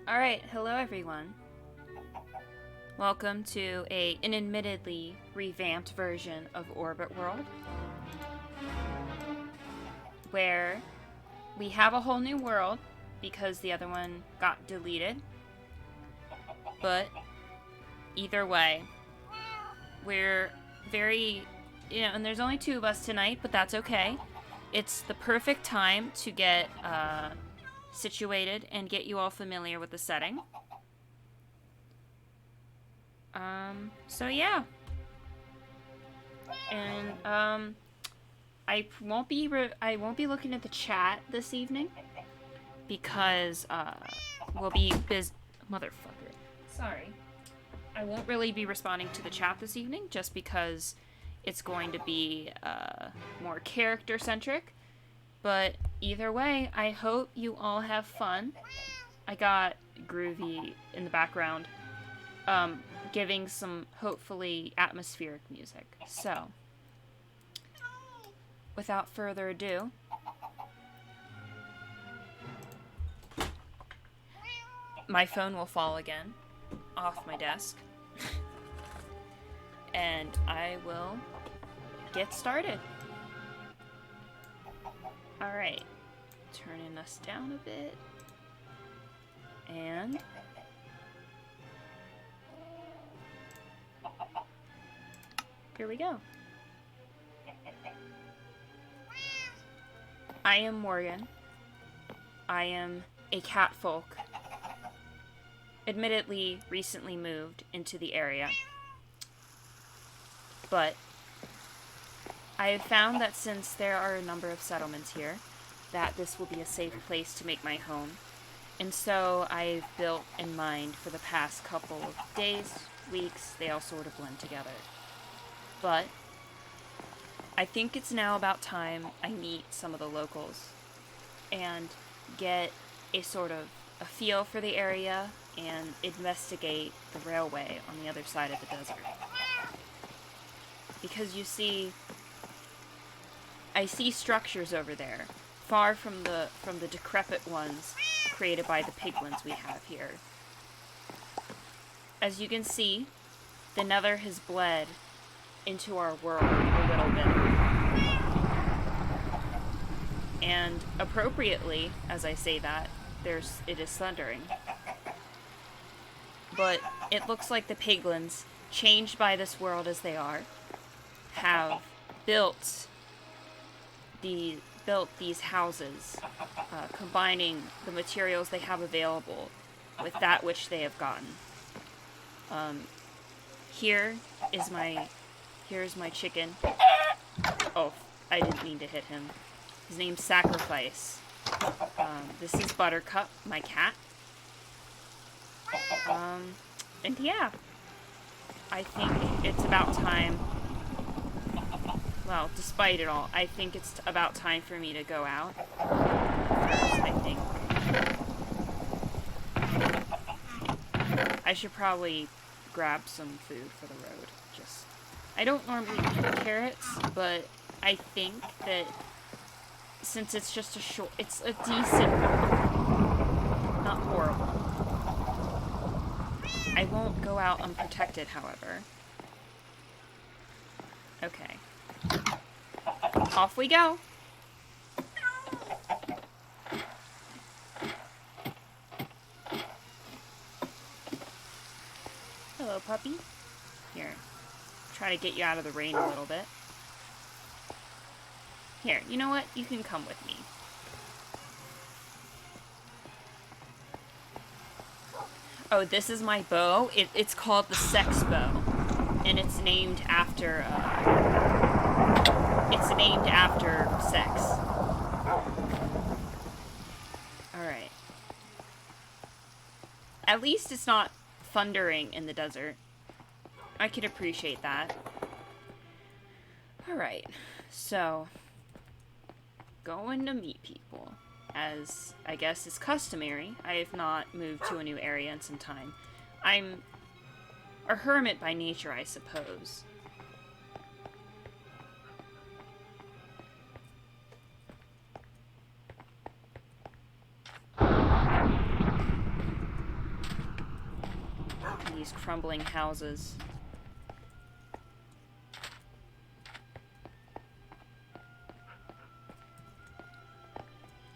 Alright, hello everyone. Welcome to an admittedly revamped version of Orbitworld, where we have a whole new world because the other one got deleted. But either way, we're very, and there's only two of us tonight, but that's okay. It's the perfect time to get situated and get you all familiar with the setting. So yeah. And I won't be looking at the chat this evening because we'll be motherfucker. Sorry. I won't really be responding to the chat this evening just because it's going to be more character centric. But either way, I hope you all have fun. I got Groovy in the background, giving some hopefully atmospheric music. So, without further ado, my phone will fall again off my desk, and I will get started. Alright, turning us down a bit, and here we go. I am Morgan. I am a catfolk. Admittedly, recently moved into the area, but I have found that since there are a number of settlements here, that this will be a safe place to make my home. And so I've built in mind for the past couple of days, weeks, they all sort of blend together. But I think it's now about time I meet some of the locals and get a sort of a feel for the area and investigate the railway on the other side of the desert. Because you see, I see structures over there, far from the decrepit ones created by the piglins we have here. As you can see, the Nether has bled into our world a little bit. And appropriately, as I say that, it is thundering. But it looks like the piglins, changed by this world as they are, have built these houses, combining the materials they have available with that which they have gotten. Here's my chicken. Oh, I didn't mean to hit him. His name's Sacrifice. This is Buttercup, my cat. And yeah, I think it's about time. Well, despite it all, I think it's about time for me to go out. First, I think I should probably grab some food for the road. I don't normally eat carrots, but I think that since it's just it's a decent road, not horrible. I won't go out unprotected, however. Okay. Off we go. Hello, puppy. Here. Try to get you out of the rain a little bit. Here, you know what? You can come with me. Oh, this is my bow. It's called the sex bow. And it's named after, sex. Alright. At least it's not thundering in the desert. I could appreciate that. Alright. So, going to meet people. As I guess is customary, I have not moved to a new area in some time. I'm a hermit by nature, I suppose. these crumbling houses.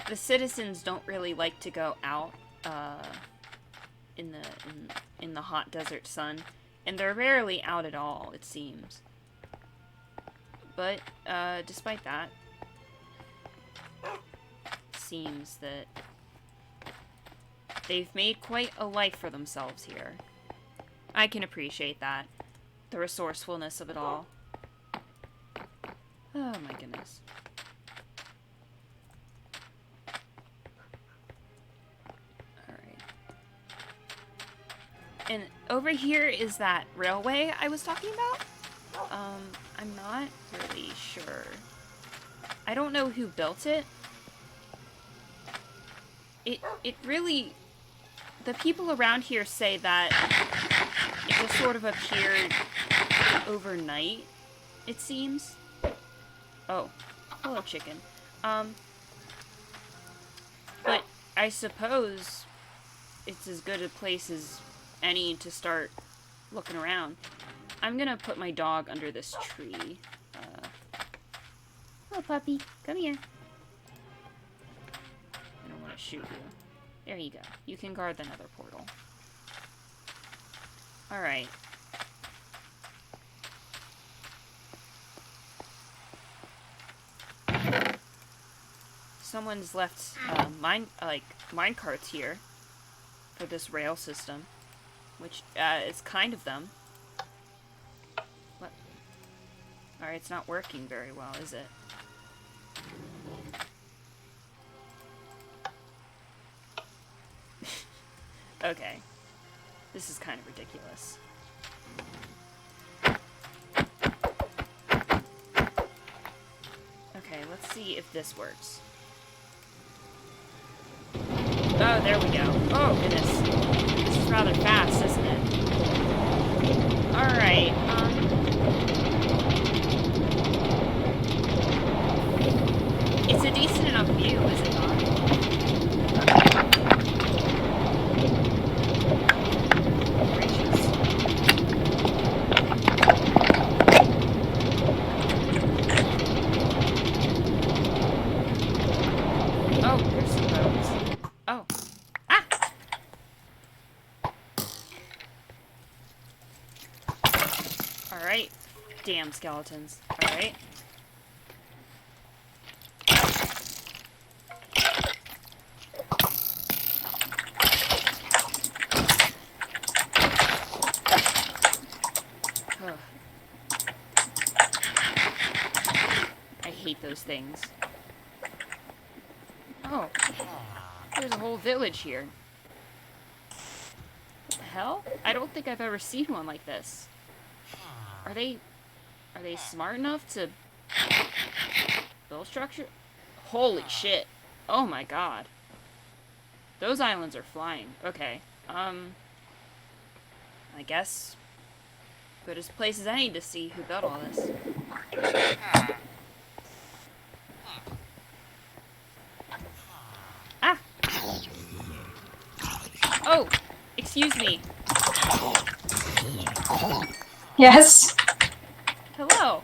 The citizens don't really like to go out in the hot desert sun, and they're rarely out at all, it seems. But despite that, it seems that they've made quite a life for themselves here. I can appreciate that. The resourcefulness of it all. Oh my goodness. Alright. And over here is that railway I was talking about? I'm not really sure. I don't know who built it. It really... The people around here say that it just sort of appeared overnight, it seems. Oh, hello, chicken. But I suppose it's as good a place as any to start looking around. I'm gonna put my dog under this tree. Hello, puppy. Come here. I don't want to shoot you. There you go. You can guard the nether portal. Alright. Someone's left mine carts here for this rail system, which is kind of them. What? Alright, it's not working very well, is it? Okay. This is kind of ridiculous. Okay, let's see if this works. Oh, there we go. Oh, goodness. This is rather fast, isn't it? Alright, it's a decent enough view, is it not? Damn skeletons. Alright. I hate those things. Oh. There's a whole village here. What the hell? I don't think I've ever seen one like this. Are they smart enough to build structure? Holy shit. Oh my god. Those islands are flying. Okay. I guess good as place as any to see who built all this. Ah! Oh! Excuse me. Yes. Hello.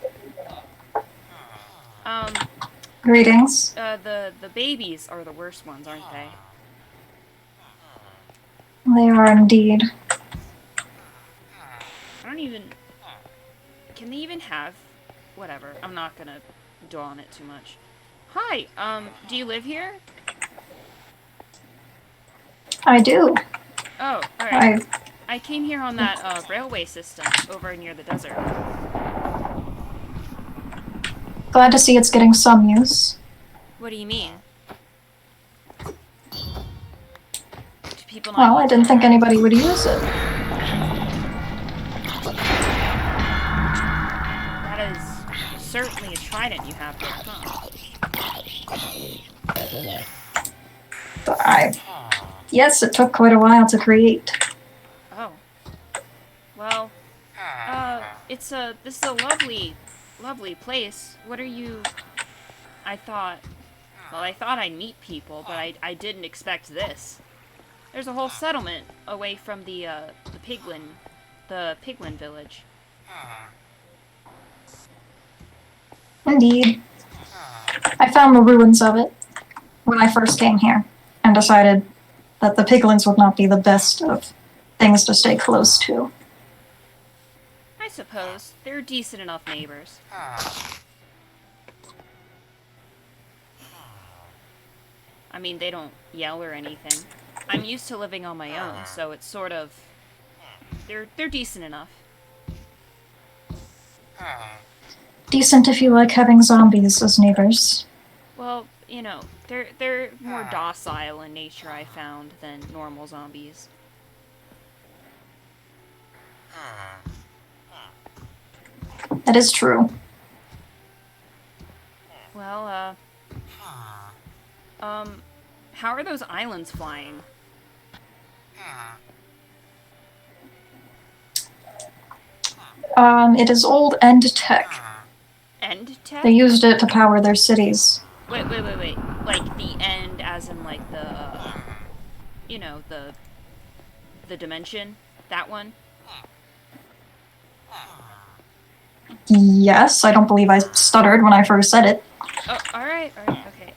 Greetings. The babies are the worst ones, aren't they? They are indeed. I don't even... Can they even have... Whatever. I'm not gonna dwell on it too much. Hi, do you live here? I do. Oh, alright. I came here on that, railway system over near the desert. Glad to see it's getting some use. What do you mean? Do people not Well, I didn't think anybody would use it. That is certainly a trident you have there, huh? Yes, it took quite a while to create. Oh. Well, this is a lovely place. What are you... I thought I'd meet people, but I didn't expect this. There's a whole settlement away from the piglin the piglin village. Indeed. I found the ruins of it when I first came here and decided that the piglins would not be the best of things to stay close to. I suppose. They're decent enough neighbors. I mean, they don't yell or anything. I'm used to living on my own, so it's sort of... They're decent enough. Decent if you like having zombies as neighbors. Well, you know, they're more docile in nature, I found, than normal zombies. That is true. Well, how are those islands flying? It is old end tech. End tech? They used it to power their cities. Wait. Like the end as in like the, you know, the dimension? That one? Yes, I don't believe I stuttered when I first said it. Oh, alright, okay.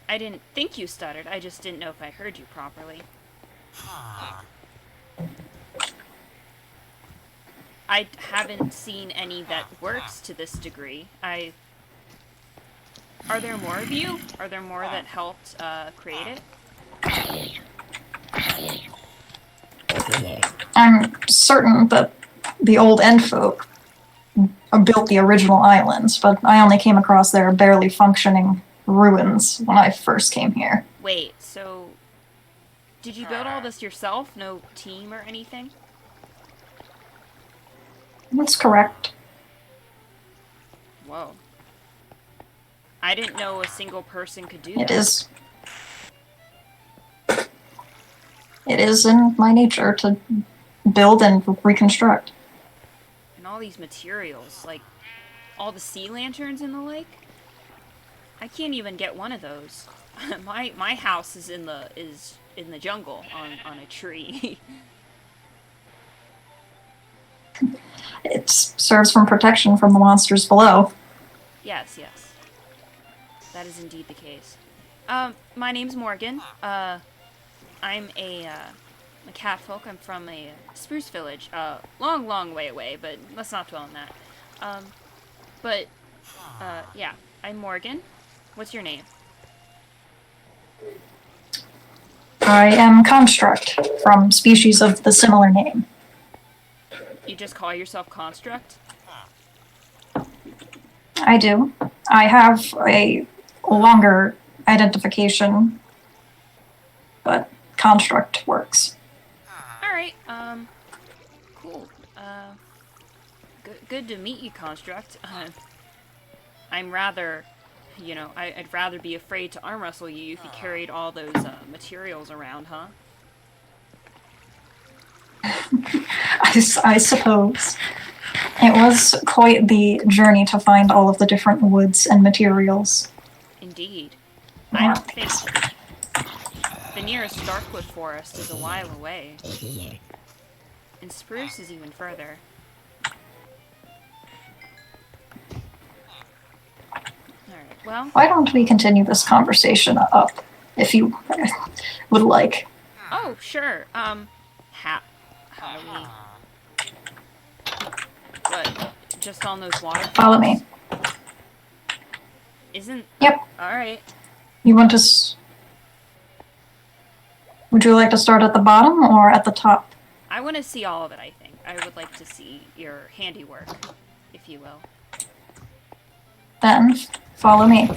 I didn't think you stuttered, I just didn't know if I heard you properly. I haven't seen any that works to this degree. Are there more of you? Are there more that helped, create it? I'm certain that the old enderfolk built the original islands, but I only came across their barely functioning ruins when I first came here. Wait, so... Did you build all this yourself? No team or anything? That's correct. Whoa. I didn't know a single person could do It that. is. It is in my nature to build and reconstruct. And all these materials, like all the sea lanterns and the like. I can't even get one of those. my house is in the jungle on a tree. It serves for protection from the monsters below. Yes. That is indeed the case. My name's Morgan. I'm a catfolk. I'm from a spruce village. Long way away, but let's not dwell on that. Yeah, I'm Morgan. What's your name? I am Construct, from species of the similar name. You just call yourself Construct? I do. I have a longer identification, but Construct works. Alright, cool. Good to meet you, Construct. I'm rather, you know, I'd rather be afraid to arm wrestle you if you carried all those, materials around, huh? I suppose. It was quite the journey to find all of the different woods and materials. Indeed. I don't think the nearest Darkwood forest is a while away. And Spruce is even further. Alright, well... Why don't we continue this conversation up, if you would like? Oh, sure. How do we... What? Just on those waterfalls? Follow me. Isn't... Yep. Alright. You want to... Would you like to start at the bottom or at the top? I want to see all of it, I think. I would like to see your handiwork, if you will. Then, follow me.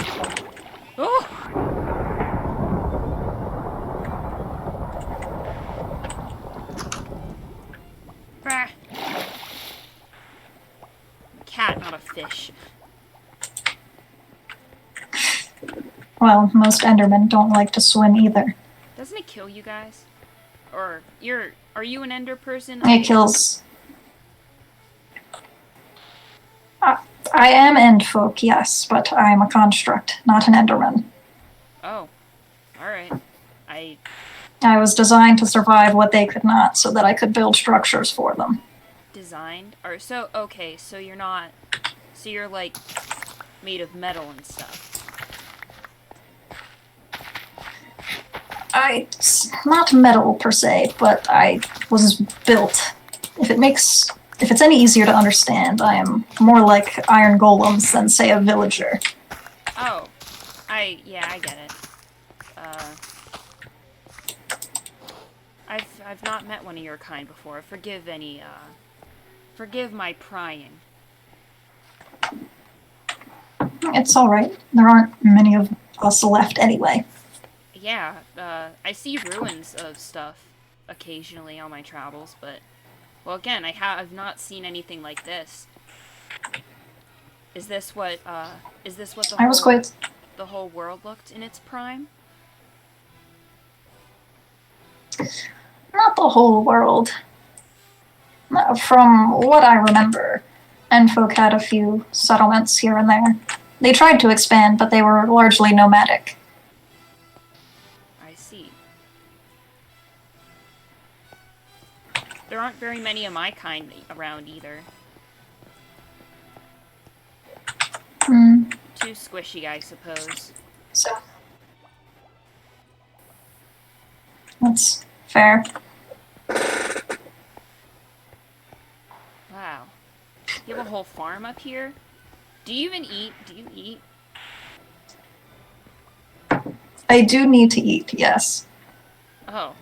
Oh! Bah. Cat, not a fish. Well, most endermen don't like to swim either. Doesn't it kill you guys? Or are you an ender person? It kills... I am endfolk, yes, but I'm a construct, not an enderman. Oh, alright. I was designed to survive what they could not, so that I could build structures for them. Designed? Or so okay, so you're not so you're like made of metal and stuff. Not metal per se, but I was built. If it's any easier to understand, I am more like iron golems than, say, a villager. Oh. I get it. I've not met one of your kind before. Forgive my prying. It's alright. There aren't many of us left anyway. Yeah, I see ruins of stuff occasionally on my travels, but well, again, I've not seen anything like this. Is this what I was quite. the whole world looked in its prime? Not the whole world. From what I remember, Enfolk had a few settlements here and there. They tried to expand, but they were largely nomadic. I see. There aren't very many of my kind around either. Too squishy, I suppose. So that's fair. Wow. You have a whole farm up here? Do you even eat? Do you eat? I do need to eat, yes. Oh.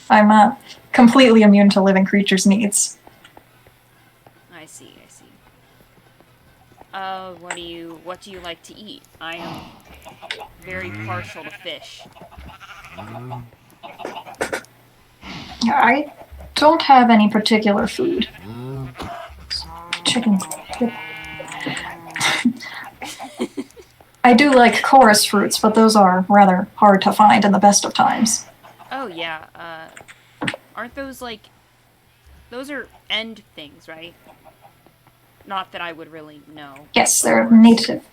I'm not completely immune to living creatures' needs. I see. What do you like to eat? I am very partial to fish. I don't have any particular food. Chicken. I do like chorus fruits, but those are rather hard to find in the best of times. Oh yeah, aren't those like... Those are end things, right? Not that I would really know. Yes, they're native.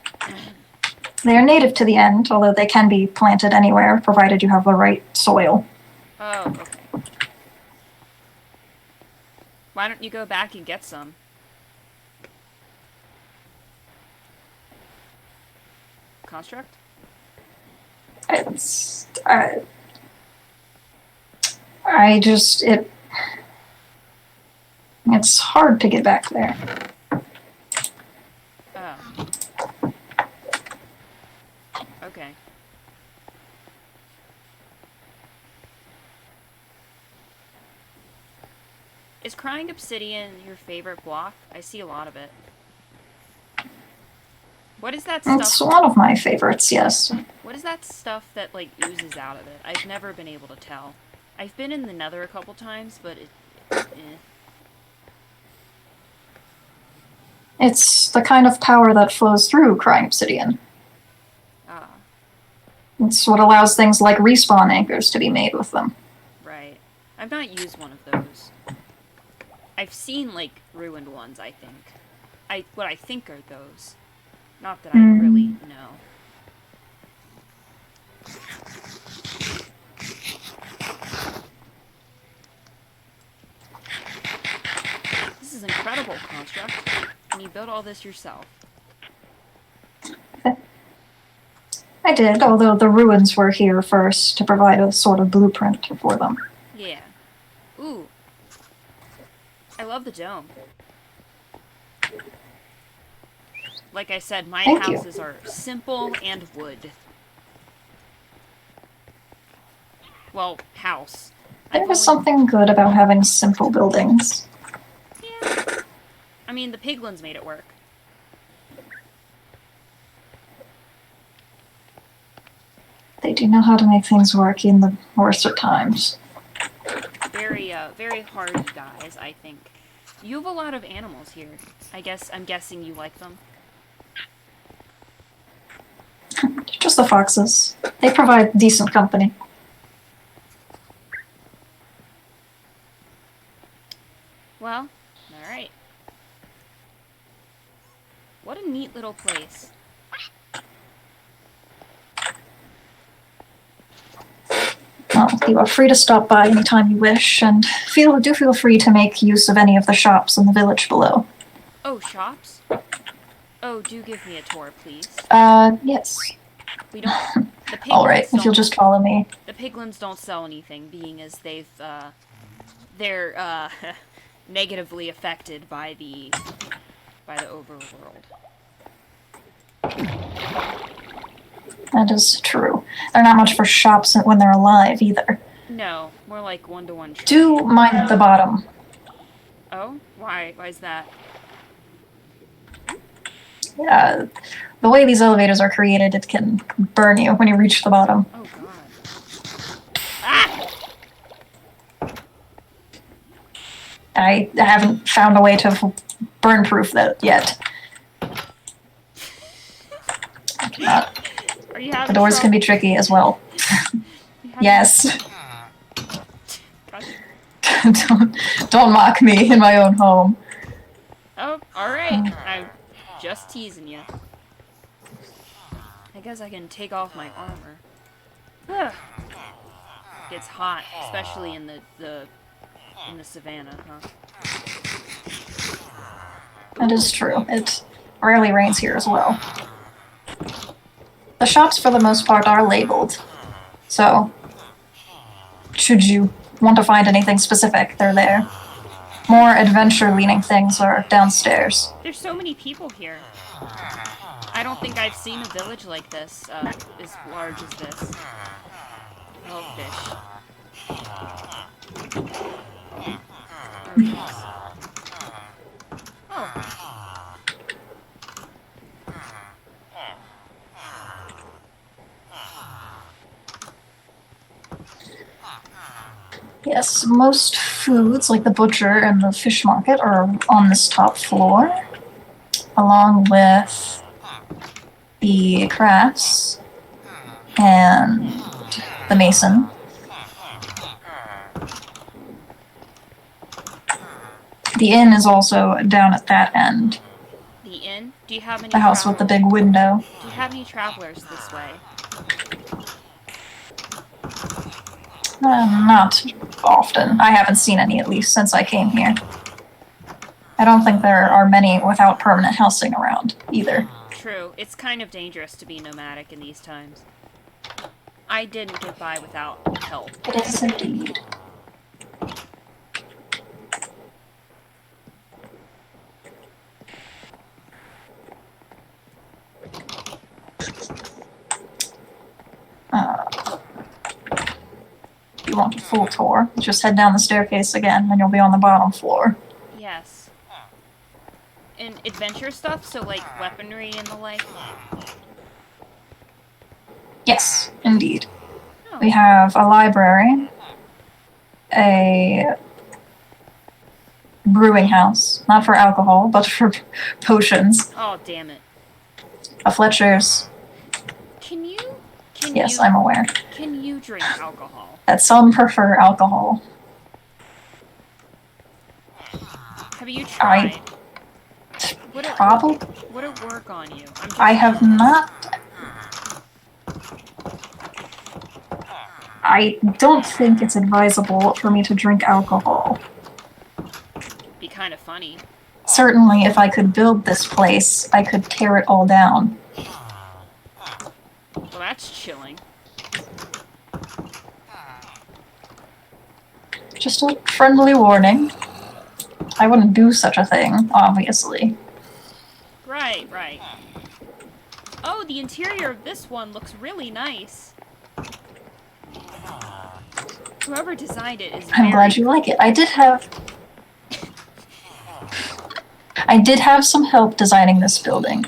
They are native to the end, although they can be planted anywhere, provided you have the right soil. Oh, okay. Why don't you go back and get some? Construct? It's I just it's hard to get back there. Oh. Okay. Is crying obsidian your favorite block? I see a lot of it. What is that stuff? It's one of my favorites, yes. What is that stuff that, like, oozes out of it? I've never been able to tell. I've been in the nether a couple times, but It's the kind of power that flows through crying obsidian. Ah. It's what allows things like respawn anchors to be made with them. Right. I've not used one of those. I've seen, like, ruined ones, I think. What I think are those. Not that I really know. This is incredible, Construct. And you built all this yourself. I did, although the ruins were here first to provide a sort of blueprint for them. Yeah. Ooh. I love the dome. Like I said, my houses are simple and wood. Well, house. There is something good about having simple buildings. Yeah. I mean, the piglins made it work. They do know how to make things work in the worst of times. Very hardy guys, I think. You have a lot of animals here. I'm guessing you like them. Just the foxes. They provide decent company. Well, alright. What a neat little place. Well, you are free to stop by anytime you wish, and do feel free to make use of any of the shops in the village below. Oh, shops? Oh, do give me a tour, please. Yes. We don't. The piglins Alright, if you'll don't. just follow me. The piglins don't sell anything, being as they're negatively affected by the overworld. That is true. They're not much for shops when they're alive, either. No, more like one-to-one trade. Do mind the bottom. Oh? Why? Why is that? The way these elevators are created, it can burn you when you reach the bottom. Oh god. Ah! I haven't found a way to burn-proof that yet. I cannot. Are you having The doors trouble? can be tricky as well. Yes. don't mock me in my own home. Oh, alright. I'm just teasing you. I guess I can take off my armor. Ugh. Gets hot, especially in the savannah, huh? That is true. It rarely rains here as well. The shops, for the most part, are labeled. So, should you want to find anything specific, they're there. More adventure-leaning things are downstairs. There's so many people here. I don't think I've seen a village like this, as large as this. Oh, fish. Oh. Yes, most foods, like the butcher and the fish market, are on this top floor, along with the crafts and the mason. The inn is also down at that end. The inn? Do you have any The house with the big window. Do you have any travelers this way? Not often. I haven't seen any, at least, since I came here. I don't think there are many without permanent housing around, either. True. It's kind of dangerous to be nomadic in these times. I didn't get by without help. It is indeed. If you want a full tour, just head down the staircase again, and you'll be on the bottom floor. Yes. And adventure stuff, so like weaponry and the like? Yes, indeed. Oh. We have a library, a brewing house, not for alcohol, but for potions, Oh, damn it. a Fletcher's. Yes, I'm aware Can you drink alcohol? that some prefer alcohol. Have you tried? Would it work on you? I have not. I don't think it's advisable for me to drink alcohol. Be kind of funny. Certainly, if I could build this place, I could tear it all down. Well, that's chilling. Just a friendly warning. I wouldn't do such a thing, obviously. Right, right. Oh, the interior of this one looks really nice. Whoever designed it is I'm glad you like it. I did have some help designing this building.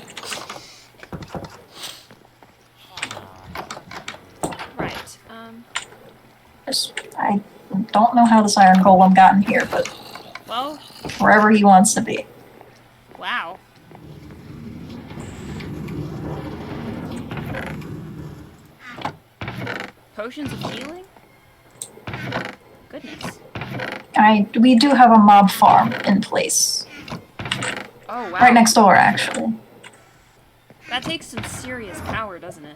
Right, I don't know how this iron golem got in here, but well, wherever he wants to be. wow. Potions of healing? Goodness. We do have a mob farm in place. Oh, wow. Right next door, actually. That takes some serious power, doesn't it?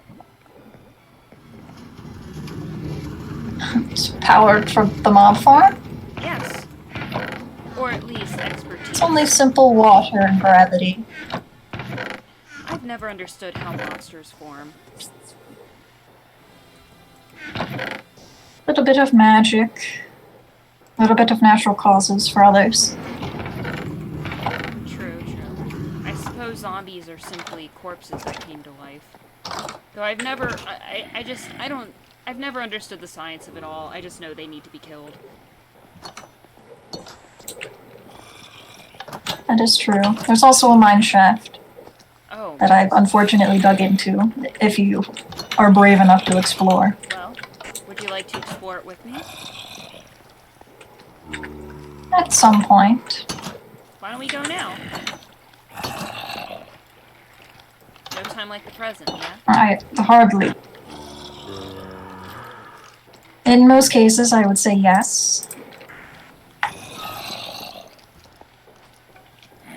It's powered from the mob farm? Yes. Or at least expertise. It's only simple water and gravity. I've never understood how monsters form. Little bit of magic. Little bit of natural causes for others. True, true. I suppose zombies are simply corpses that came to life. Though I've never, I've never understood the science of it all. I just know they need to be killed. That is true. There's also a mine shaft Oh. that I've unfortunately dug into, if you are brave enough to explore. Well, would you like to explore it with me? At some point. Why don't we go now? No time like the present, yeah? Hardly. In most cases, I would say yes.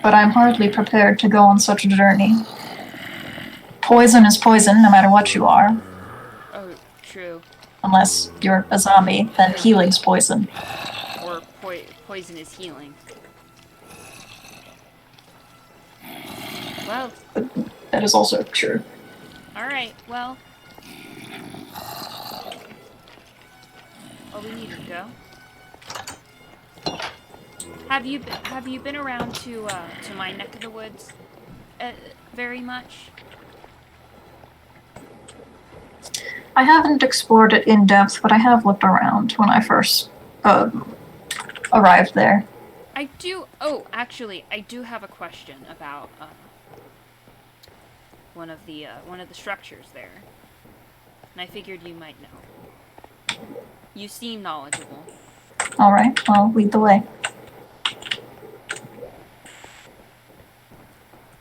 But I'm hardly prepared to go on such a journey. Poison is poison, no matter what you are. Oh, true. Unless you're a zombie, then healing's poison. Or poison is healing. Well. That is also true. Alright, well. Oh, we need to go. Have you been around to my neck of the woods very much? I haven't explored it in depth, but I have looked around when I first arrived there. I do. Oh, actually, I do have a question about one of the structures there, and I figured you might know. You seem knowledgeable. All right, well, lead the way.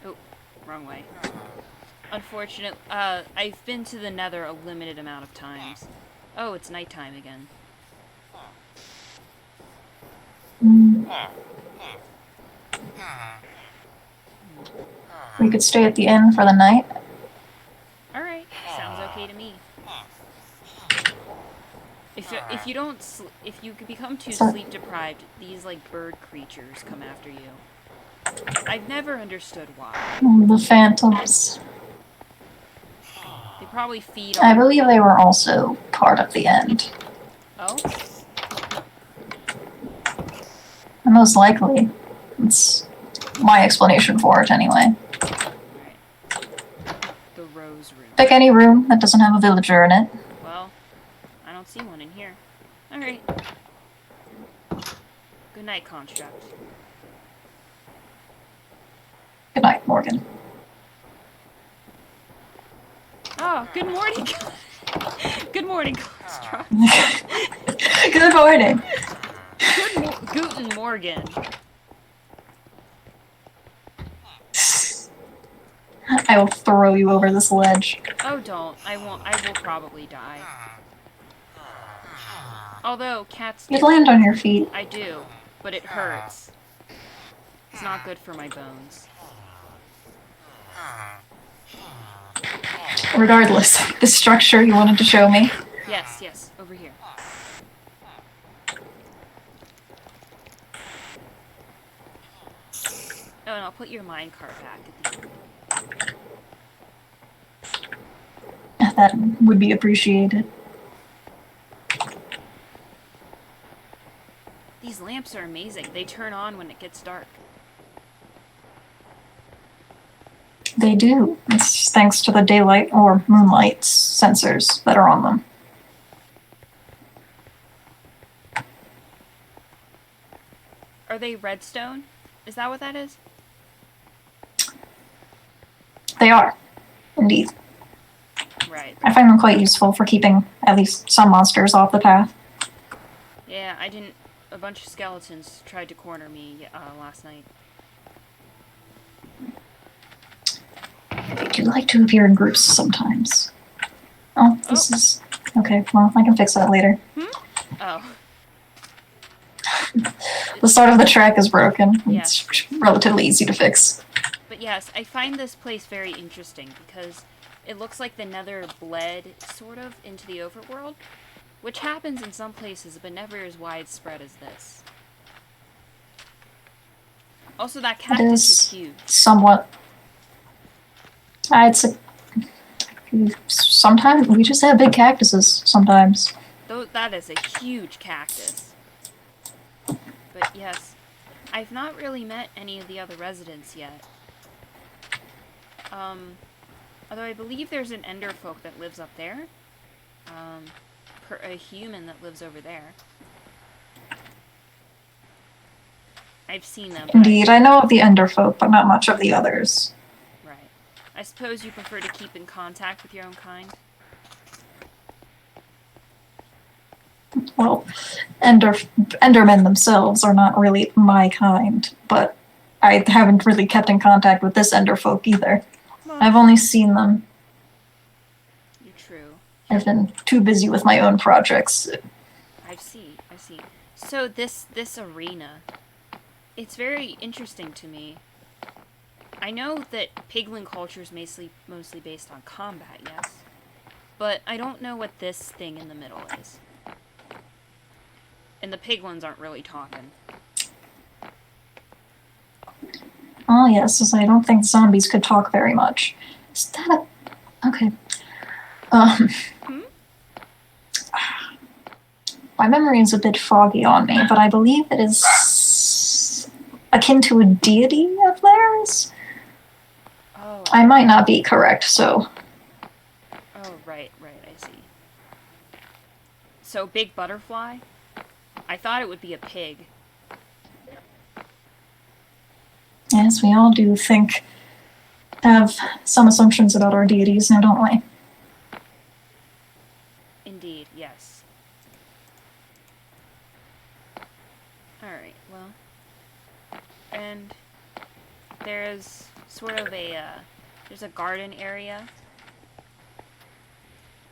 Oh, wrong way. Unfortunate. I've been to the Nether a limited amount of times. Oh, it's nighttime again. We could stay at the inn for the night. Alright, sounds okay to me. If you become too sleep deprived, these like bird creatures come after you. I've never understood why. The phantoms. They probably feed on... I believe they were also part of the end. Oh? Most likely. It's my explanation for it, anyway. Alright. The Rose Room. Pick any room that doesn't have a villager in it. Well, I don't see one in here. Alright. Good night, Construct. Good night, Morgan. Oh, good morning. Good morning, Construct. Good morning. Guten Morgen. I will throw you over this ledge. Oh, don't. I won't. I will probably die. Although, cats... You land on your feet. I do, but it hurts. It's not good for my bones. Regardless, the structure you wanted to show me. Yes, yes, over here. Oh, and I'll put your minecart back at the end. That would be appreciated. These lamps are amazing. They turn on when it gets dark. They do. It's thanks to the daylight or moonlight sensors that are on them. Are they redstone? Is that what that is? They are, indeed. Right. I find them quite useful for keeping at least some monsters off the path. Yeah, I didn't... A bunch of skeletons tried to corner me last night. They do like to appear in groups sometimes. Oh, this is... Okay, well, I can fix that later. Oh. The start of the track is broken. Yes. It's relatively easy to fix. But yes, I find this place very interesting because it looks like the Nether bled, sort of, into the overworld, which happens in some places, but never as widespread as this. Also, that cactus is huge. Somewhat. I'd say sometimes we just have big cactuses. Sometimes. Though that is a huge cactus. But yes, I've not really met any of the other residents yet. Although I believe there's an enderfolk that lives up there. A human that lives over there. I've seen them. Indeed, I know of the enderfolk, but not much of the others. Right. I suppose you prefer to keep in contact with your own kind? Well, endermen themselves are not really my kind, but I haven't really kept in contact with this enderfolk either. Well, I've only seen them. You're true. I've been too busy with my own projects. I see. So this arena, it's very interesting to me. I know that piglin culture is mostly based on combat, yes, but I don't know what this thing in the middle is. And the piglins aren't really talking. Oh yes, as I don't think zombies could talk very much. Is that a... Okay. My memory is a bit foggy on me, but I believe it is akin to a deity of theirs. Oh. I might not be correct, so... Oh, right, I see. So, big butterfly? I thought it would be a pig. Yes, we all do have some assumptions about our deities now, don't we? Indeed, yes. Alright, well. And there's sort of there's a garden area.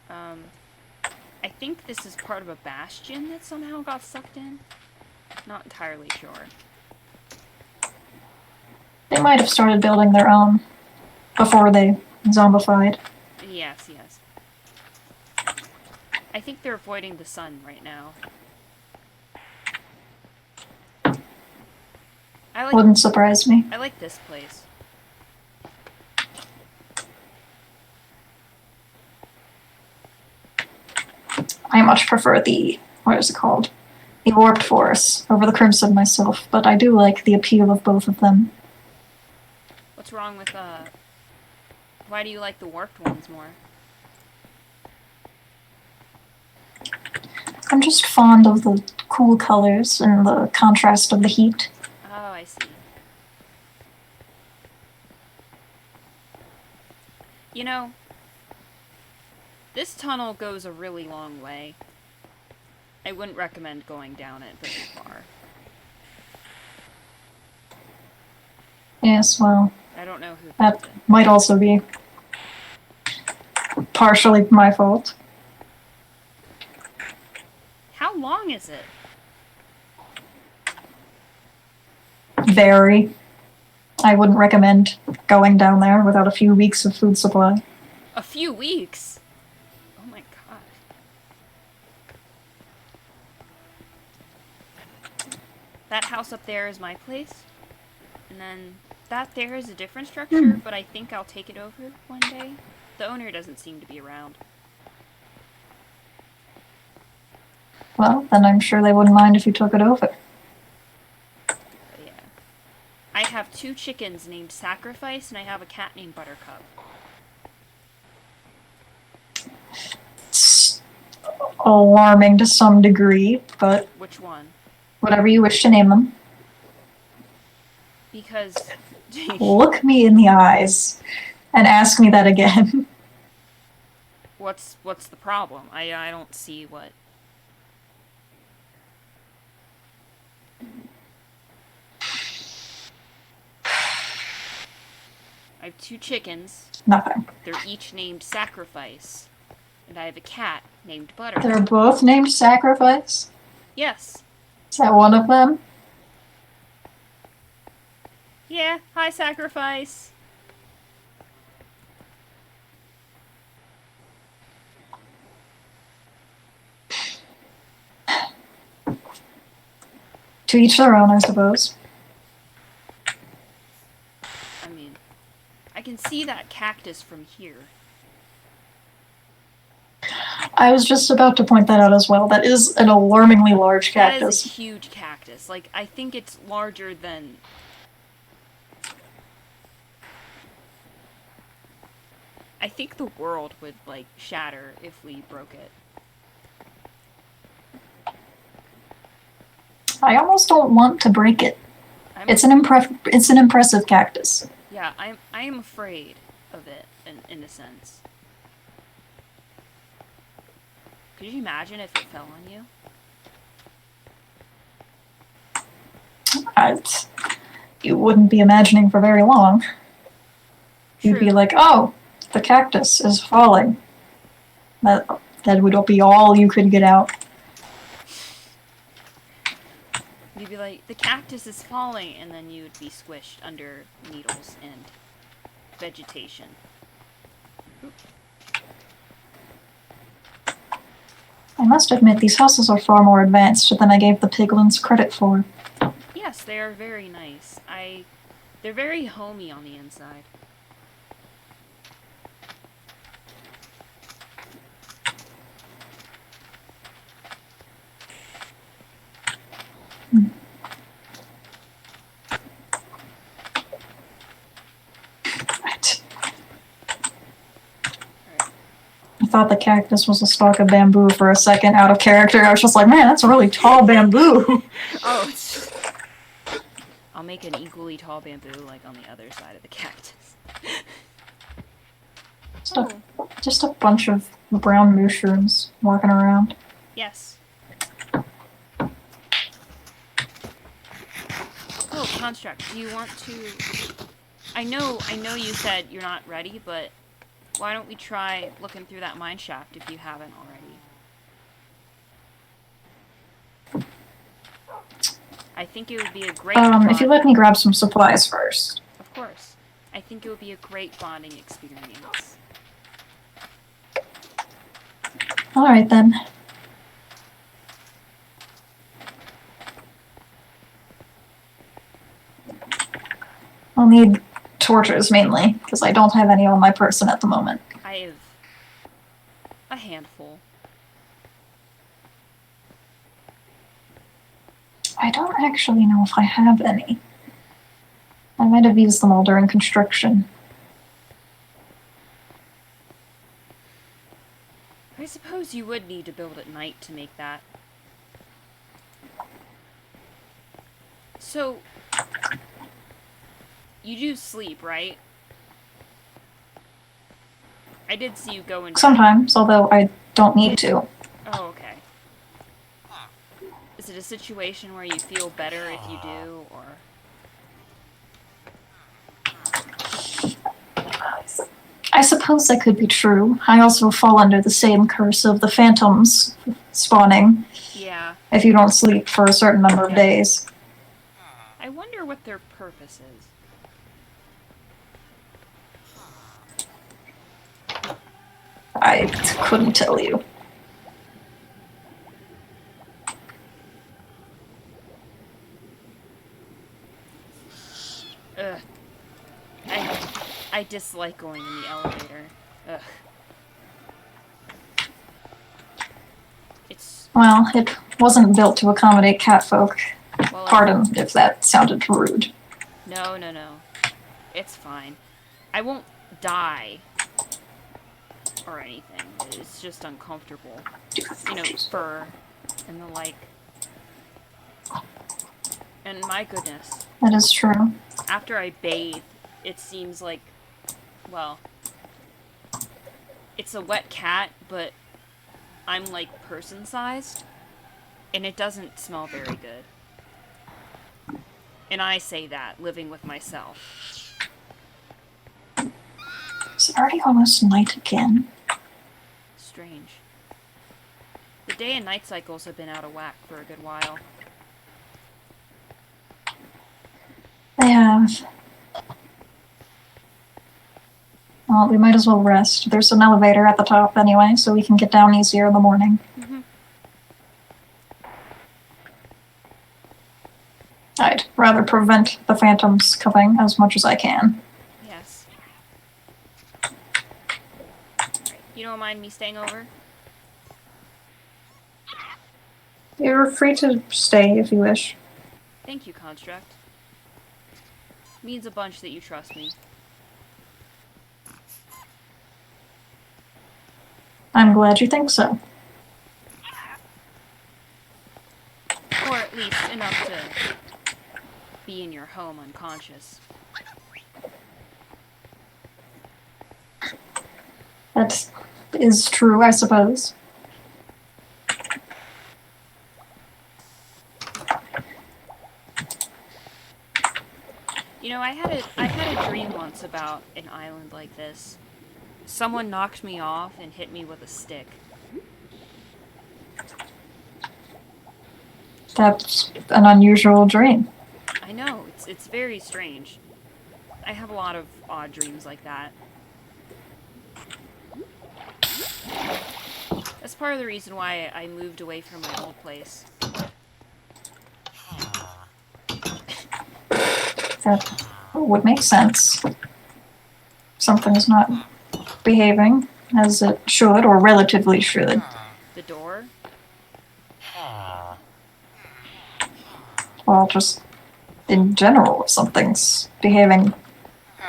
I think this is part of a bastion that somehow got sucked in. Not entirely sure. They might have started building their own before they zombified. Yes. I think they're avoiding the sun right now. Wouldn't surprise me. I like this place. I much prefer the, what is it called? The Warped Forest over the Crimson myself, but I do like the appeal of both of them. What's wrong with, why do you like the warped ones more? I'm just fond of the cool colors and the contrast of the heat. Oh, I see. You know, this tunnel goes a really long way. I wouldn't recommend going down it very far. Yes, well, I don't know who that might also be partially my fault. How long is it? Very. I wouldn't recommend going down there without a few weeks of food supply. A few weeks? Oh my god. That house up there is my place. And then that there is a different structure, but I think I'll take it over one day. The owner doesn't seem to be around. Well, then I'm sure they wouldn't mind if you took it over. But yeah. I have 2 chickens named Sacrifice, and I have a cat named Buttercup. It's alarming to some degree, but... Which one? Whatever you wish to name them. Because... Look me in the eyes and ask me that again. What's the problem? I don't see what... I have 2 chickens. Nothing. They're each named Sacrifice. And I have a cat named Buttercup. They're both named Sacrifice? Yes. Is that one of them? Yeah, hi Sacrifice. To each their own, I suppose. I mean, I can see that cactus from here. I was just about to point that out as well. That is an alarmingly large cactus. That is a huge cactus. Like, I think it's larger than... I think the world would, like, shatter if we broke it. I almost don't want to break it. It's an impressive cactus. Yeah, I am afraid of it, in a sense. Could you imagine if it fell on you? You wouldn't be imagining for very long. True. You'd be like, oh, the cactus is falling. That would be all you could get out. You'd be like, the cactus is falling, and then you would be squished under needles and vegetation. I must admit, these houses are far more advanced than I gave the piglins credit for. Yes, they are very nice. They're very homey on the inside. I thought the cactus was a stalk of bamboo for a second, out of character. I was just like, man, that's a really tall bamboo. Oh, it's just... I'll make an equally tall bamboo, like, on the other side of the cactus. Just a bunch of brown mushrooms walking around. Yes. Oh, Construct, do you want to... I know you said you're not ready, but why don't we try looking through that mine shaft if you haven't already? I think it would be a great if you let me grab some supplies first. Of course. I think it would be a great bonding experience. Alright then. I'll need torches mainly, because I don't have any on my person at the moment. I have a handful. I don't actually know if I have any. I might have used them all during construction. I suppose you would need to build at night to make that. So, you do sleep, right? I did see you go into... Sometimes, although I don't need to. Oh, okay. Is it a situation where you feel better if you do, or... I suppose that could be true. I also fall under the same curse of the phantoms spawning. Yeah. If you don't sleep for a certain number of days. I wonder what their purpose is. I couldn't tell you. Ugh. I dislike going in the elevator. Ugh. It's... Well, it wasn't built to accommodate catfolk. Well, Pardon if that sounded rude. No. It's fine. I won't die or anything. It's just uncomfortable. You know, fur and the like. And my goodness. That is true. After I bathe, it seems like, well, it's a wet cat, but I'm like person-sized, and it doesn't smell very good. And I say that, living with myself. Is it already almost night again? Strange. The day and night cycles have been out of whack for a good while. They have. Well, we might as well rest. There's an elevator at the top anyway, so we can get down easier in the morning. Mm-hmm. I'd rather prevent the phantoms coming as much as I can. Yes. Alright, you don't mind me staying over? You're free to stay if you wish. Thank you, Construct. Means a bunch that you trust me. I'm glad you think so. Or at least enough to be in your home unconscious. That is true, I suppose. You know, I had a dream once about an island like this. Someone knocked me off and hit me with a stick. That's an unusual dream. I know, it's very strange. I have a lot of odd dreams like that. That's part of the reason why I moved away from my old place. That would make sense. Something's not behaving as it should, or relatively should. The door? Well, just in general, if something's behaving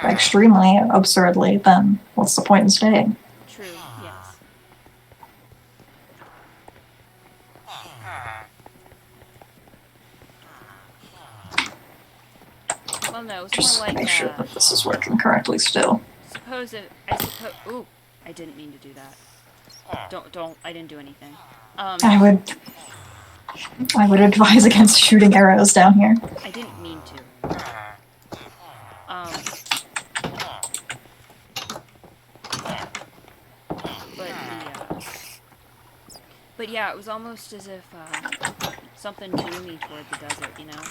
extremely absurdly, then what's the point in staying? True, yes. Well, no, it's Just more like, make sure that this is working correctly still. Ooh, I didn't mean to do that. I didn't do anything. I would advise against shooting arrows down here. I didn't mean to. But yeah, it was almost as if, something drew me toward the desert, you know?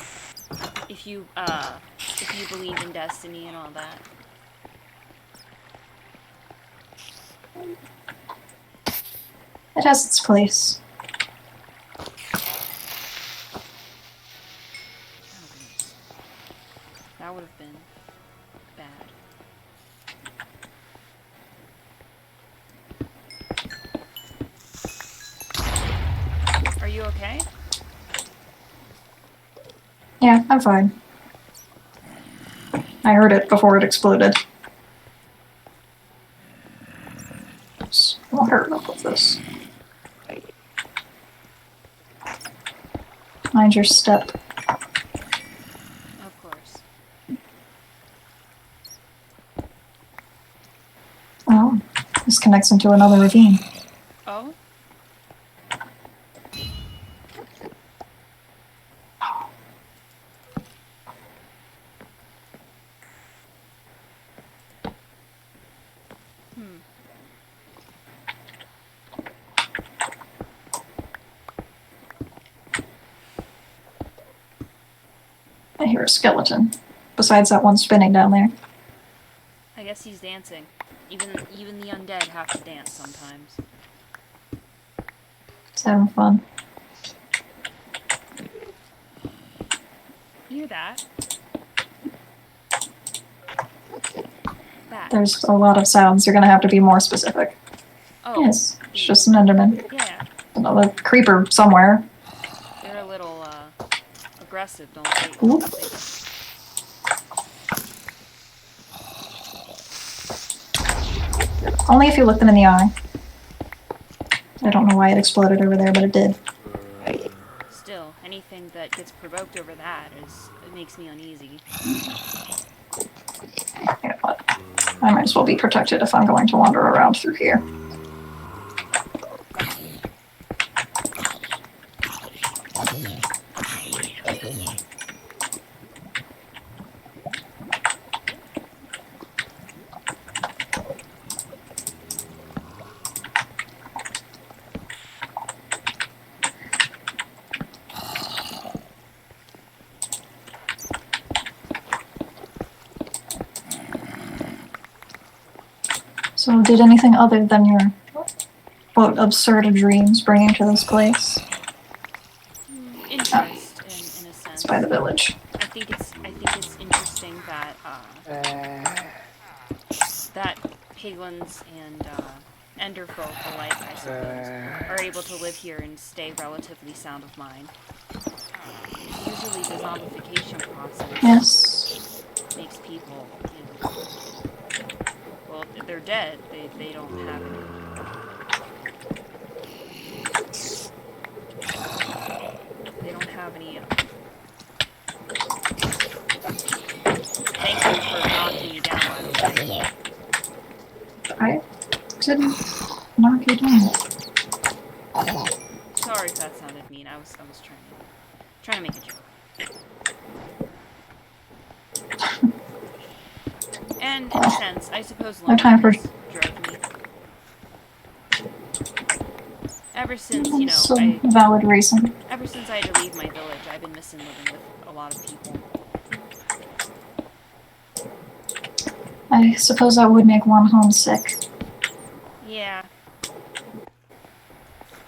If you believe in destiny and all that. It has its place. Oh, goodness. That would have been bad. Are you okay? Yeah, I'm fine. I heard it before it exploded. There's water up with this. Mind your step. Of course. Oh, this connects into another ravine. Oh? I hear a skeleton, besides that one spinning down there. I guess he's dancing. Even the undead have to dance sometimes. It's having fun. You hear that? That. There's a lot of sounds. You're gonna have to be more specific. Oh. Yes, it's just an enderman. Yeah. Another creeper somewhere. They're a little, aggressive, don't they? Ooh. Only if you look them in the eye. I don't know why it exploded over there, but it did. Still, anything that gets provoked over that it makes me uneasy. You know what? I might as well be protected if I'm going to wander around through here. So did anything other than your, quote, absurd dreams bring you to this place? Interest, in a sense. It's by the village. think it's interesting that that piglins and enderfolk alike, I suppose, are able to live here and stay relatively sound of mind. Usually the zombification process Yes. makes people, well, they're dead. They don't have any. They don't have any. Thank you for knocking me down, by the way. I didn't knock you down. Sorry if that sounded mean. I was trying to make a joke. And in a sense, I suppose No time for loneliness drove me. Ever since, some valid reason. ever since I had to leave my village, I've been missing living with a lot of people. I suppose that would make one homesick. Yeah.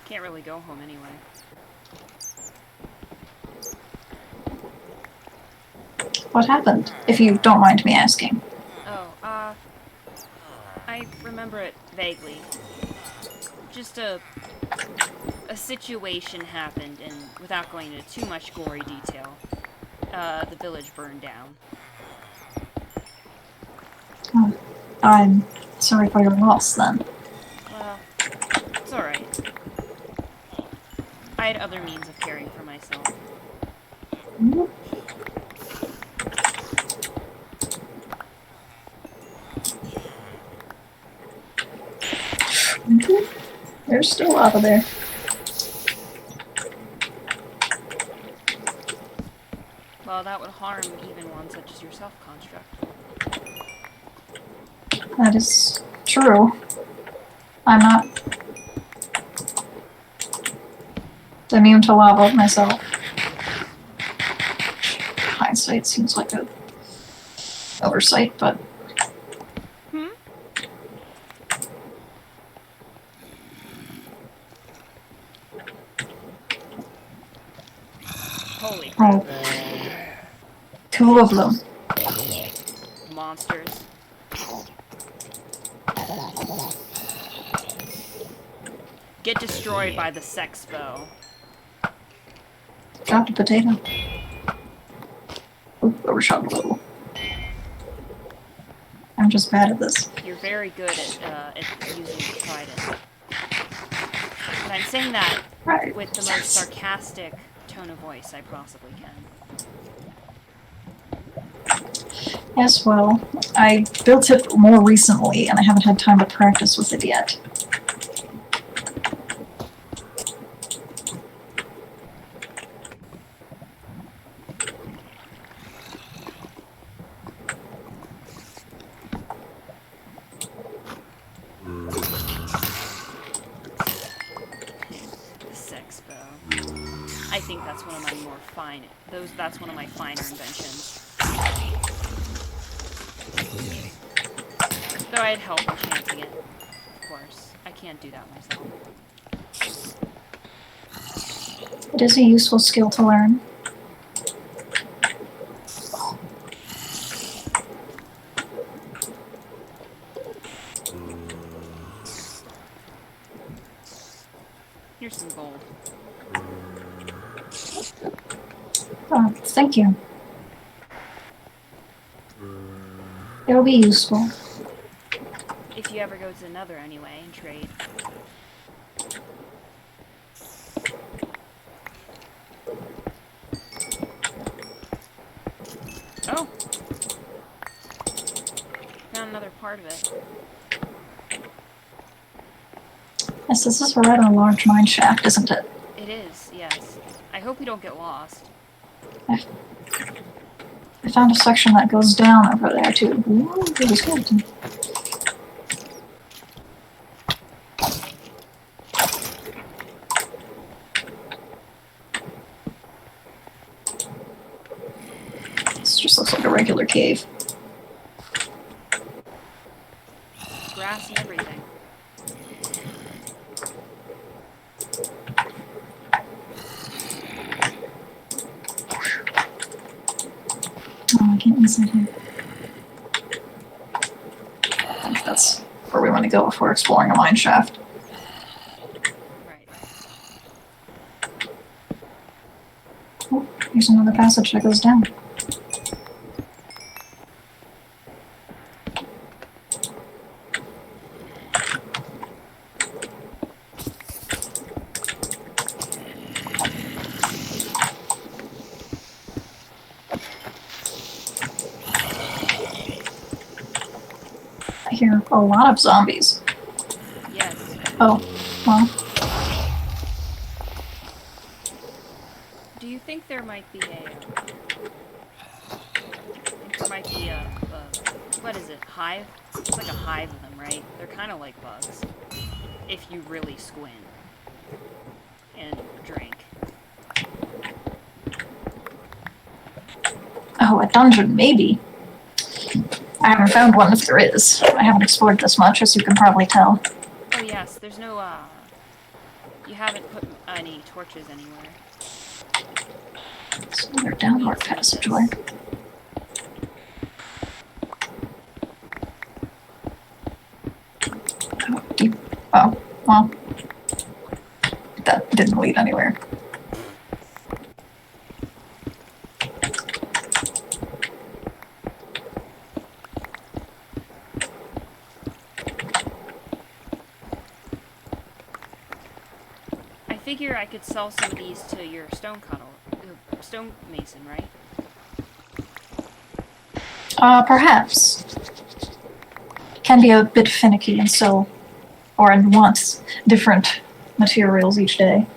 Can't really go home anyway. What happened, if you don't mind me asking? Oh, I remember it vaguely. Just a situation happened, and without going into too much gory detail, the village burned down. Oh, I'm sorry for your loss, then. Well, it's alright. I had other means of caring for myself. Mm-hmm. There's still lava there. Well, that would harm even one such as yourself, Construct. That is true. I'm not immune to lava myself. Hindsight seems like a oversight, but Holy crap. oh, two of them. Monsters. Get destroyed by the sex bow. Dropped a potato. Oop, overshot a little. I'm just bad at this. You're very good at using the trident. And I'm saying that Right. with the most sarcastic tone of voice I possibly can. Yes, well, I built it more recently, and I haven't had time to practice with it yet. The sex bow. I think that's one of my more that's one of my finer inventions. Though I'd help enchanting it, of course. I can't do that myself. It is a useful skill to learn. Here's some gold. Oh, thank you. It'll be useful. If you ever go to the Nether anyway and trade. Oh! Found another part of it. Yes, this is a rather large mine shaft, isn't it? It is, yes. I hope we don't get lost. I found a section that goes down over there, too. Ooh, really skeleton. This just looks like a regular cave. Grass and everything. can't inside here. I think that's where we want to go if we're exploring a mine shaft. Right. Oh, here's another passage that goes down. I hear a lot of zombies. Yes. Oh, well, Do you think there might be a? There might be a what is it? Hive? It's like a hive of them, right? They're kind of like bugs, if you really squint and drink. oh, a dungeon, maybe. I haven't found one if there is. I haven't explored this much, as you can probably tell. Oh yes, there's no you haven't put any torches anywhere. It's another downward passageway. Oh, deep. Oh, well. That didn't lead anywhere. I figure I could sell some of these to your stonemason, right? Perhaps. Can be a bit finicky and so, or and wants different materials each day.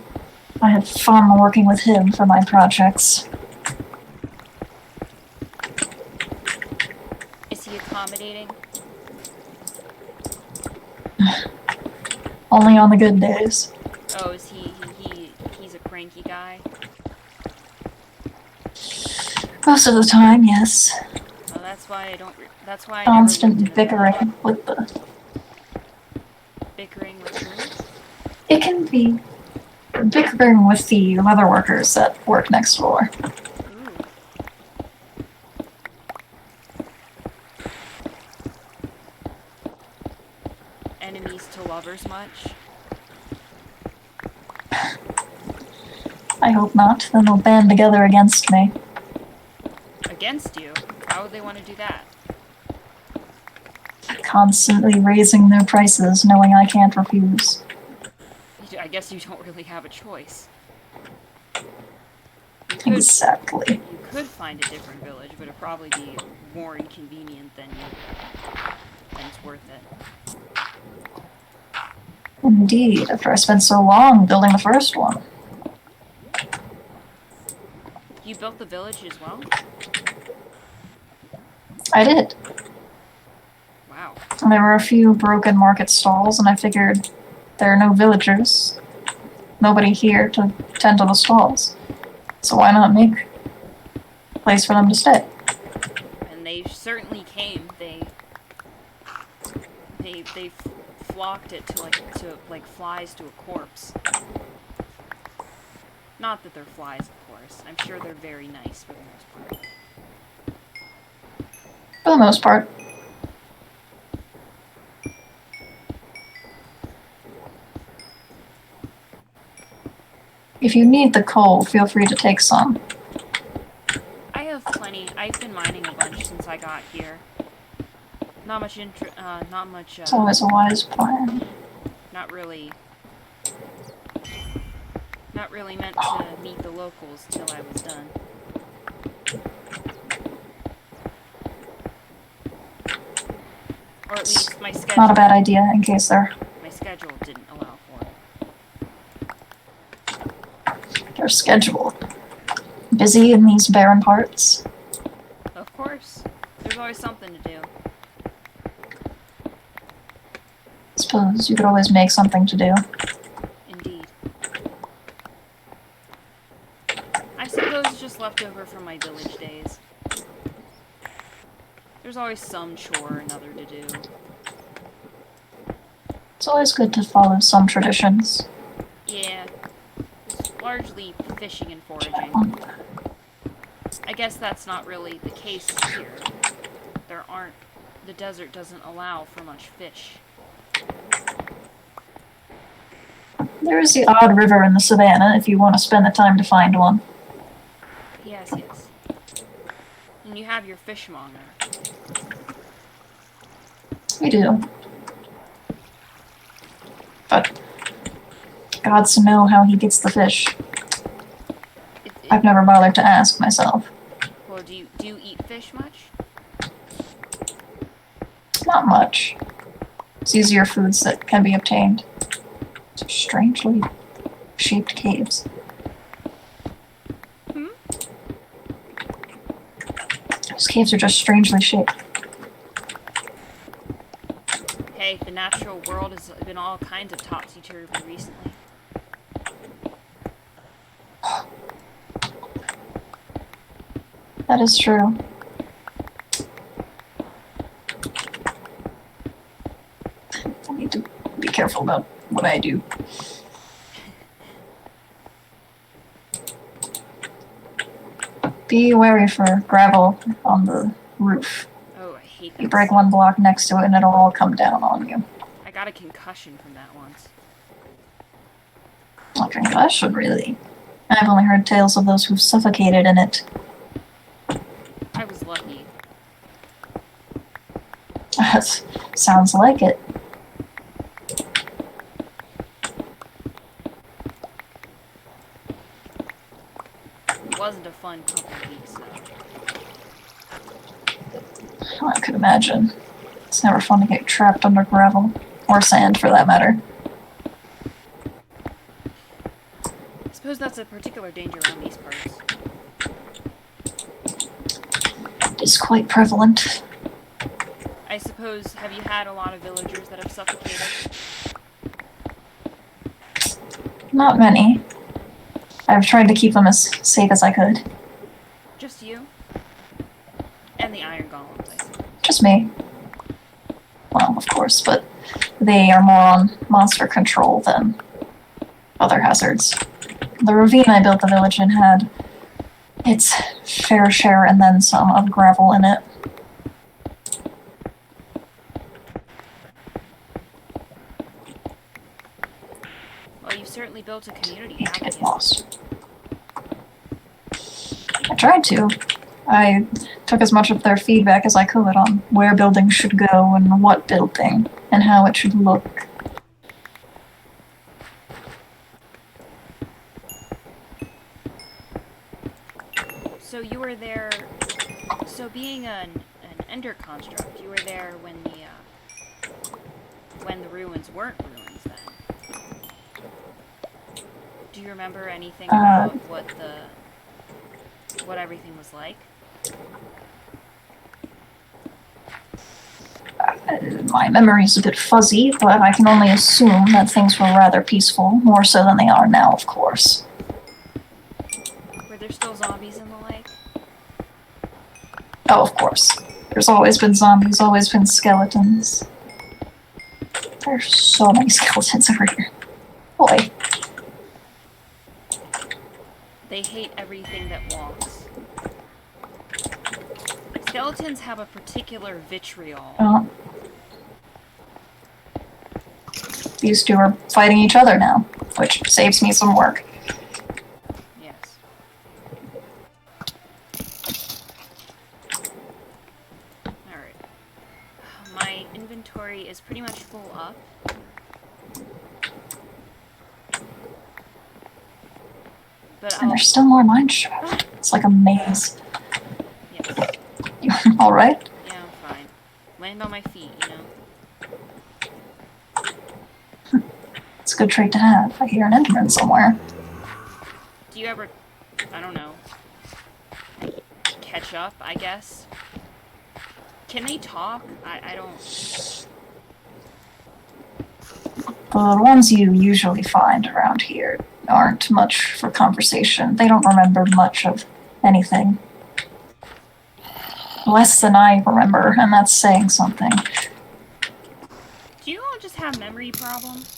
I had fun working with him for my projects. Is he accommodating? Only on the good days. Oh, is he's a cranky guy? Most of the time, yes. Well, that's why I don't. That's why I never looked Constant into bickering with the. bickering with who? It can be bickering with the leather workers that work next door. Ooh. Enemies to lovers much? I hope not. Then they'll band together against me. Against you? How would they want to do that? Constantly raising their prices, knowing I can't refuse. I guess you don't really have a choice. Exactly. You could find a different village, but it'd probably be more inconvenient than it's worth it. Indeed, after I spent so long building the first one. You built the village as well? I did. Wow. And there were a few broken market stalls, and I figured there are no villagers. Nobody here to tend to the stalls. So why not make a place for them to stay? And they certainly came. They flocked it to like flies to a corpse. Not that they're flies, of course. I'm sure they're very nice for the most part. For the most part. If you need the coal, feel free to take some. I have plenty. I've been mining a bunch since I got here. Not much It's always a wise plan. Not really meant to meet the locals till I was done. Or at least my schedule. Not a bad idea in case they're. My schedule didn't allow for it. Their schedule. Busy in these barren parts. Of course. There's always something to do. Suppose you could always make something to do. Indeed. I suppose it's just left over from my village days. There's always some chore or another to do. It's always good to follow some traditions. Yeah. It's largely fishing and foraging. I guess that's not really the case here. The desert doesn't allow for much fish. There is the odd river in the savannah if you want to spend the time to find one. Yes, yes. And you have your fishmonger. We do. But gods to know how he gets the fish. I've never bothered to ask myself. Well, do you eat fish much? Not much. It's easier foods that can be obtained. Strangely shaped caves. Those caves are just strangely shaped. Hey, the natural world has been all kinds of topsy-turvy recently. That is true. I need to be careful about what I do. Be wary for gravel on the roof. Oh, I hate that. You break one block next to it and it'll all come down on you. I got a concussion from that once. A concussion, really? I've only heard tales of those who've suffocated in it. I was lucky. That sounds like it. It wasn't a fun couple of weeks, though. I could imagine. It's never fun to get trapped under gravel. Or sand, for that matter. I suppose that's a particular danger around these parts. It is quite prevalent. I suppose, have you had a lot of villagers that have suffocated? Not many. I've tried to keep them as safe as I could. Just you? And the iron golems, I suppose. Just me. Well, of course, but they are more on monster control than other hazards. The ravine I built the village in had its fair share and then some of gravel in it. Well, you've certainly built a community. You can get lost. I tried to. I took as much of their feedback as I could on where buildings should go and what building and how it should look. So you were there. So being an ender construct, you were there when the ruins weren't ruins. Then, do you remember anything about what everything was like? My memory's a bit fuzzy, but I can only assume that things were rather peaceful, more so than they are now, of course. Were there still zombies in the lake? Oh, of course. There's always been zombies, always been skeletons. There's so many skeletons over here. Boy. They hate everything that walks. Skeletons have a particular vitriol. Oh. These two are fighting each other now, which saves me some work. Yes. Alright. My inventory is pretty much full up. But And there's still more mine shaft. It's like a maze. Yes. You alright? Yeah, I'm fine. Land on my feet, you know? It's a good trait to have. I hear an enderman somewhere. Do you ever, I don't know, catch up, I guess? Can they talk? I don't... The ones you usually find around here aren't much for conversation. They don't remember much of anything. Less than I remember, and that's saying something. Do you all just have memory problems?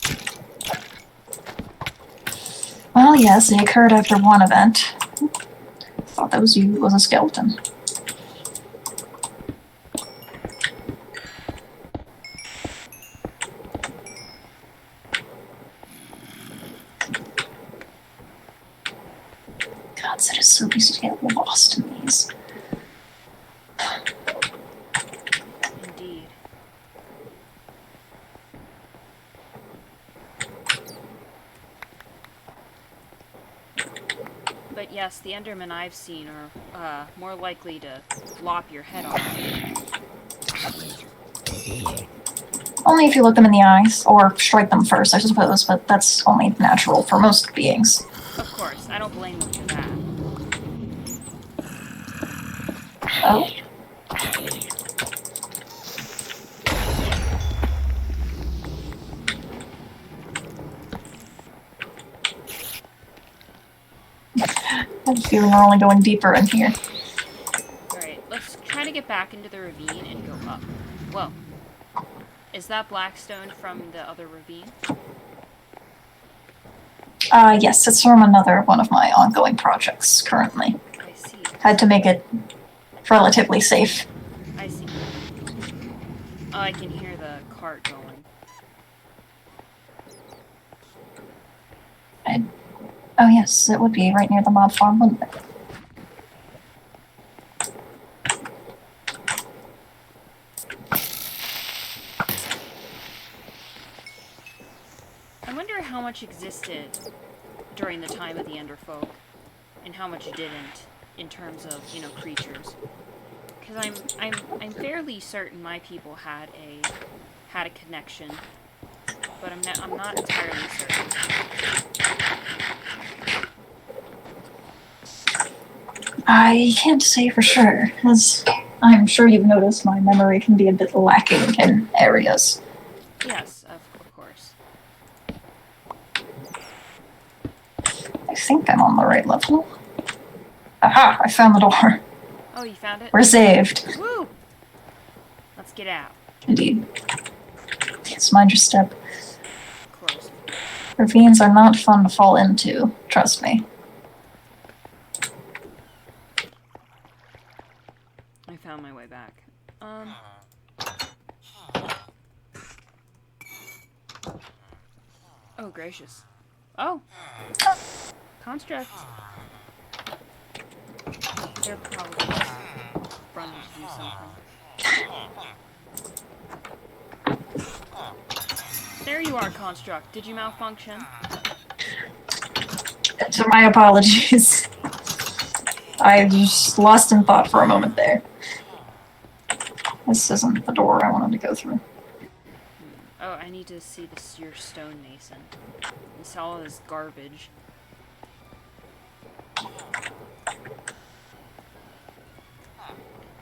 Well, yes, they occurred after one event. thought that was you. It was a skeleton. God, it is so easy to get lost in these. Indeed. But yes, the endermen I've seen are more likely to lop your head off. Only if you look them in the eyes, or strike them first, I suppose, but that's only natural for most beings. Of course, I don't blame them for that. Oh. I have a feeling we're only going deeper in here. Alright, let's try to get back into the ravine and go up. Whoa. Is that blackstone from the other ravine? Yes, it's from another one of my ongoing projects currently. I see. Had to make it relatively safe. I see. Oh, I can hear the cart going. Oh yes, it would be right near the mob farm, wouldn't it? I wonder how much existed during the time of the enderfolk, and how much didn't, in terms of, you know, creatures. Because I'm fairly certain my people had a connection, but I'm not entirely certain. I can't say for sure, as I'm sure you've noticed my memory can be a bit lacking in areas. Yes, of course. I think I'm on the right level. Aha! I found the door. Oh, you found it? We're saved. Woo! Let's get out. Indeed. Yes, mind your step. Of course. Ravines are not fun to fall into, trust me. I found my way back. Oh, gracious. Oh! Construct. They're probably just running to do something. There you are, Construct. Did you malfunction? So my apologies. I was lost in thought for a moment there. This isn't the door I wanted to go through. Oh, I need to see this, your stonemason. And see all this garbage.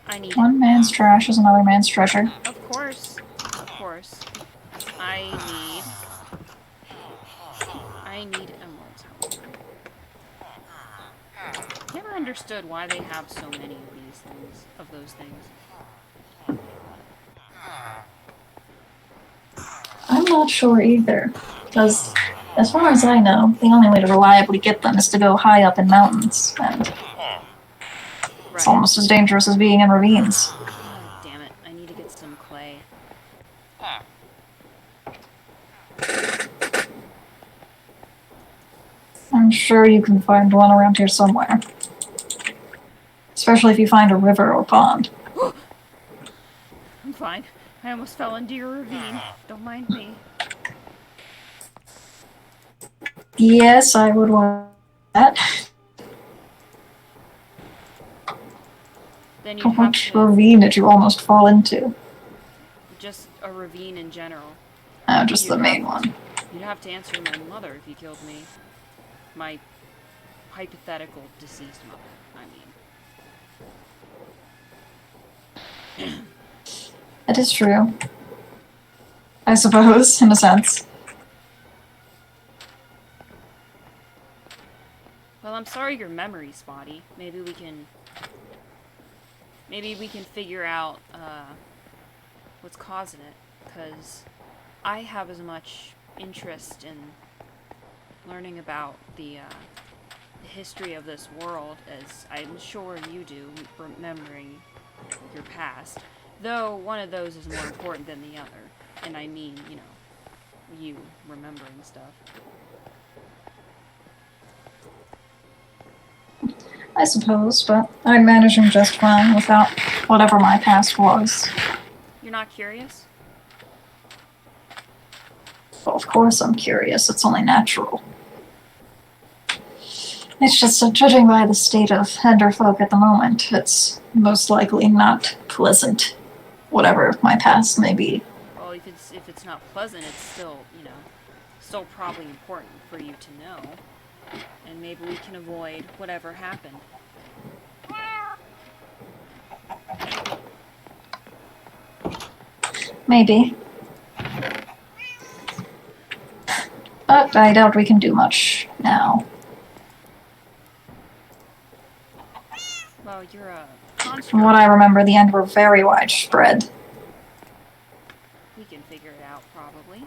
I need... One man's trash is another man's treasure. Of course. Of course. I need emeralds, however. Never understood why they have so many of these things, of those things. I'm not sure either, because as far as I know, the only way to reliably get them is to go high up in mountains, and it's almost as dangerous as being in ravines. Oh, damn it. I need to get some clay. I'm sure you can find one around here somewhere. Especially if you find a river or pond. I'm fine. I almost fell into your ravine. Don't mind me. Yes, I would want that. Then you'd have Which to... ravine did you almost fall into? Just a ravine in general. Oh, just the main one. You'd have to answer my mother if you killed me. My hypothetical deceased mother, I mean. It is true. I suppose, in a sense. Well, I'm sorry your memory's spotty. Maybe we can figure out what's causing it, because I have as much interest in learning about the history of this world as I'm sure you do, remembering your past. Though one of those is more important than the other. And I mean, you remembering stuff. I suppose, but I'm managing just fine without whatever my past was. You're not curious? Well, of course I'm curious. It's only natural. It's just judging by the state of enderfolk at the moment, it's most likely not pleasant, whatever my past may be. Well, if it's not pleasant, it's still, still probably important for you to know. And maybe we can avoid whatever happened. Maybe. But I doubt we can do much now. Well, you're a From what I remember, the end were very widespread. We can figure it out, probably.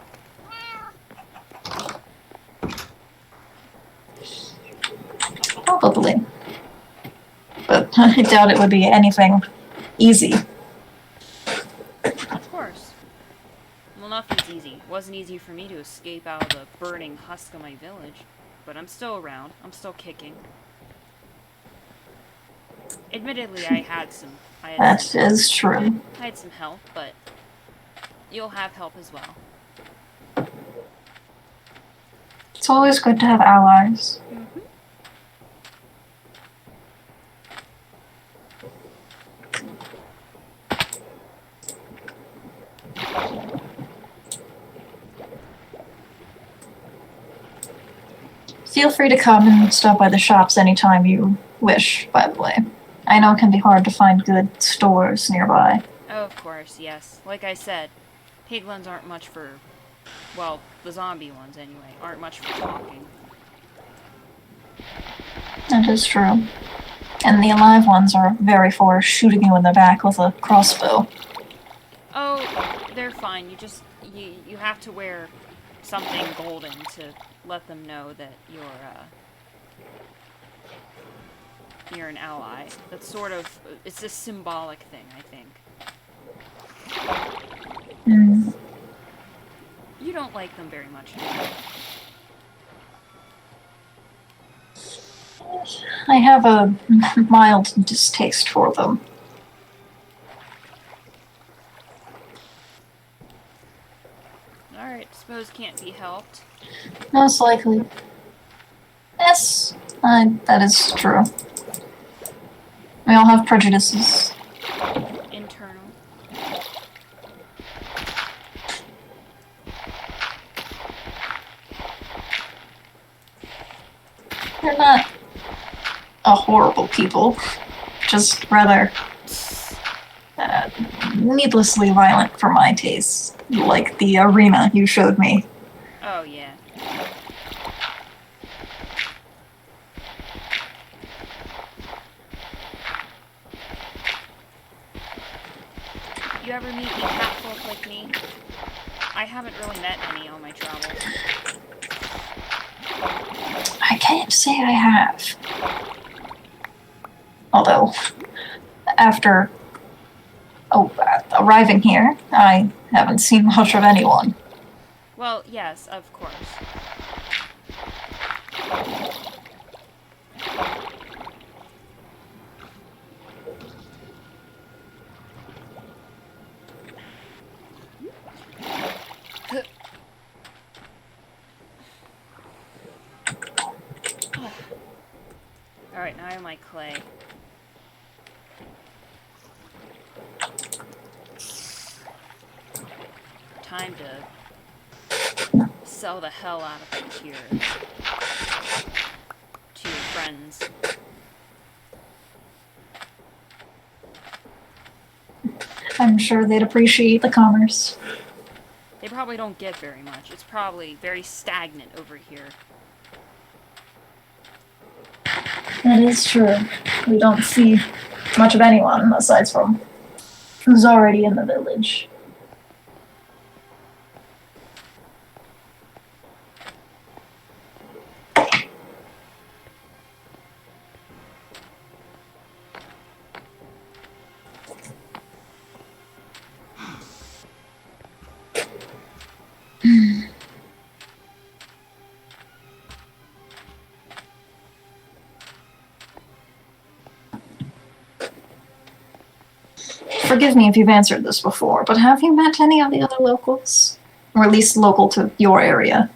Probably. But I doubt it would be anything easy. Of course. Well, nothing's easy. It wasn't easy for me to escape out of the burning husk of my village. But I'm still around. I'm still kicking. Admittedly, I had some... That is true. I had some help, but you'll have help as well. It's always good to have allies. Mm-hmm. Feel free to come and stop by the shops anytime you wish, by the way. I know it can be hard to find good stores nearby. Oh, of course, yes. Like I said, piglins aren't much for... Well, the zombie ones, anyway, aren't much for talking. That is true. And the alive ones are very for shooting you in the back with a crossbow. Oh, they're fine. You have to wear something golden to let them know that you're an ally. That's sort of... It's a symbolic thing, I think. Mm. You don't like them very much, do you? I have a mild distaste for them. Alright, suppose can't be helped. Most likely. Yes, that is true. We all have prejudices. Internal. They're not a horrible people, just rather needlessly violent for my taste, like the arena you showed me. Oh, yeah. You ever meet any catfolk like me? I haven't really met any on my travels. I can't say I have. Although, after arriving here, I haven't seen much of anyone. Well, yes, of course. Alright, now I have my clay. Time to sell the hell out of it here to your friends. I'm sure they'd appreciate the commerce. They probably don't get very much. It's probably very stagnant over here. That is true. We don't see much of anyone aside from who's already in the village. forgive me if you've answered this before, but have you met any of the other locals? Or at least local to your area?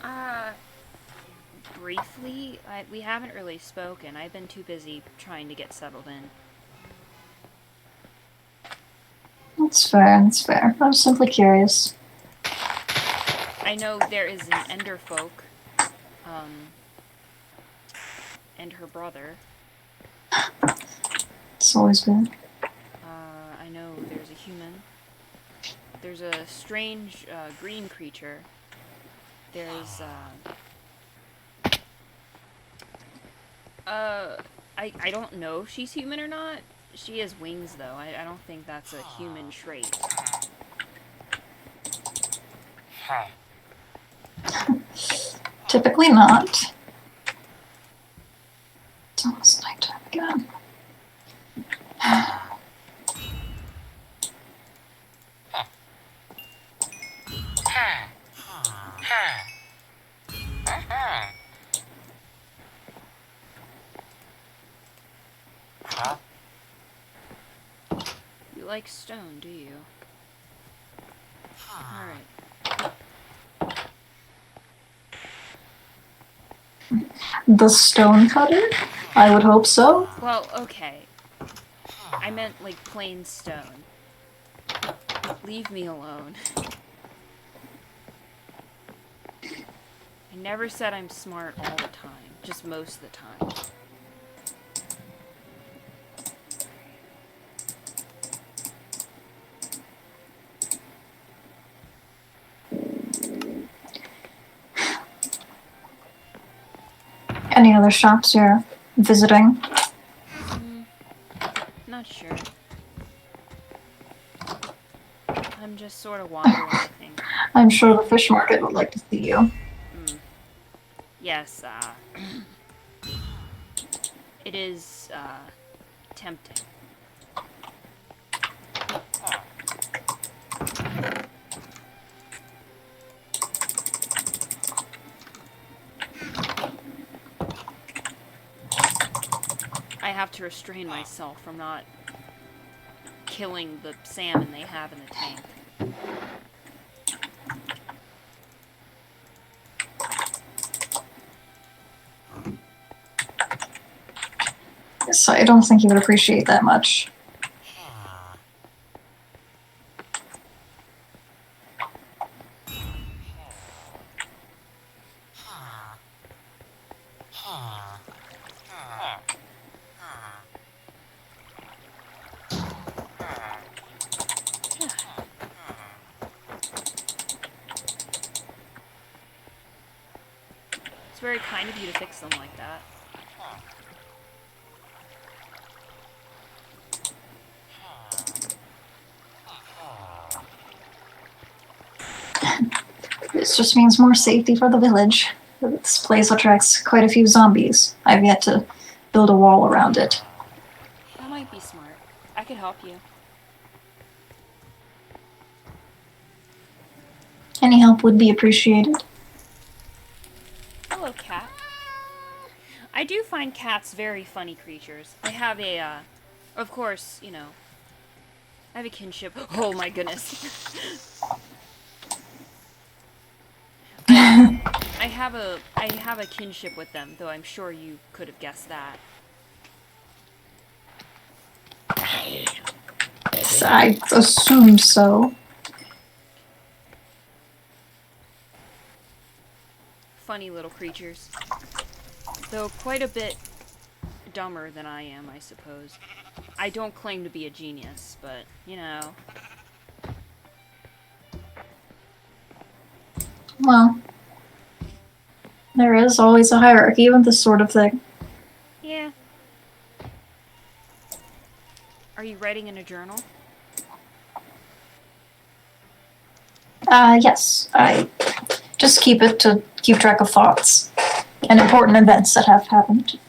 Briefly, we haven't really spoken. I've been too busy trying to get settled in. That's fair, that's fair. I was simply curious. I know there is an enderfolk, and her brother. It's always good. I know there's a human. There's a strange, green creature. There's, I don't know if she's human or not. She has wings, though. I don't think that's a human trait. Typically not. It's almost nighttime again. You like stone, do you? Alright. The stone cutter? I would hope so. Well, okay. I meant, like, plain stone. Leave me alone. I never said I'm smart all the time. Just most of the time. Any other shops you're visiting? Not sure. I'm just sort of wandering, I think. I'm sure the fish market would like to see you. Yes, it is, tempting. I have to restrain myself from not killing the salmon they have in the tank. So I don't think you would appreciate that much. It's very kind of you to fix them like that. This just means more safety for the village. This place attracts quite a few zombies. I've yet to build a wall around it. That might be smart. I could help you. Any help would be appreciated. Hello, cat. I do find cats very funny creatures. I have a, of course, you know, I have a kinship. Oh my goodness. I have a kinship with them, though I'm sure you could have guessed that. I assumed so. Funny little creatures. Though quite a bit dumber than I am, I suppose. I don't claim to be a genius, but, you know. Well, there is always a hierarchy with this sort of thing. Yeah. Are you writing in a journal? Yes. I just keep it to keep track of thoughts and important events that have happened.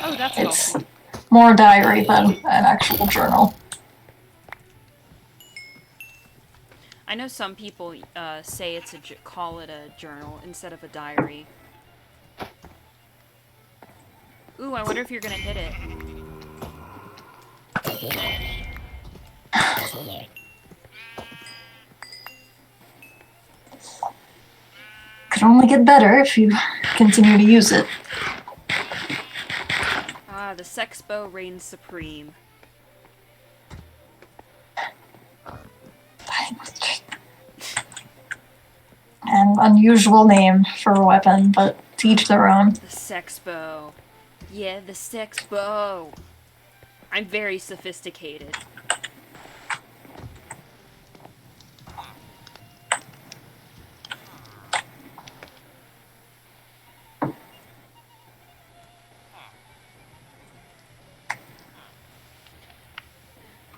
Oh, that's It's helpful. more a diary than an actual journal. I know some people say it's call it a journal instead of a diary. Ooh, I wonder if you're gonna hit it. can only get better if you continue to use it. Ah, the sex bow reigns supreme. An unusual name for a weapon, but to each their own. The sex bow. Yeah, the sex bow. I'm very sophisticated.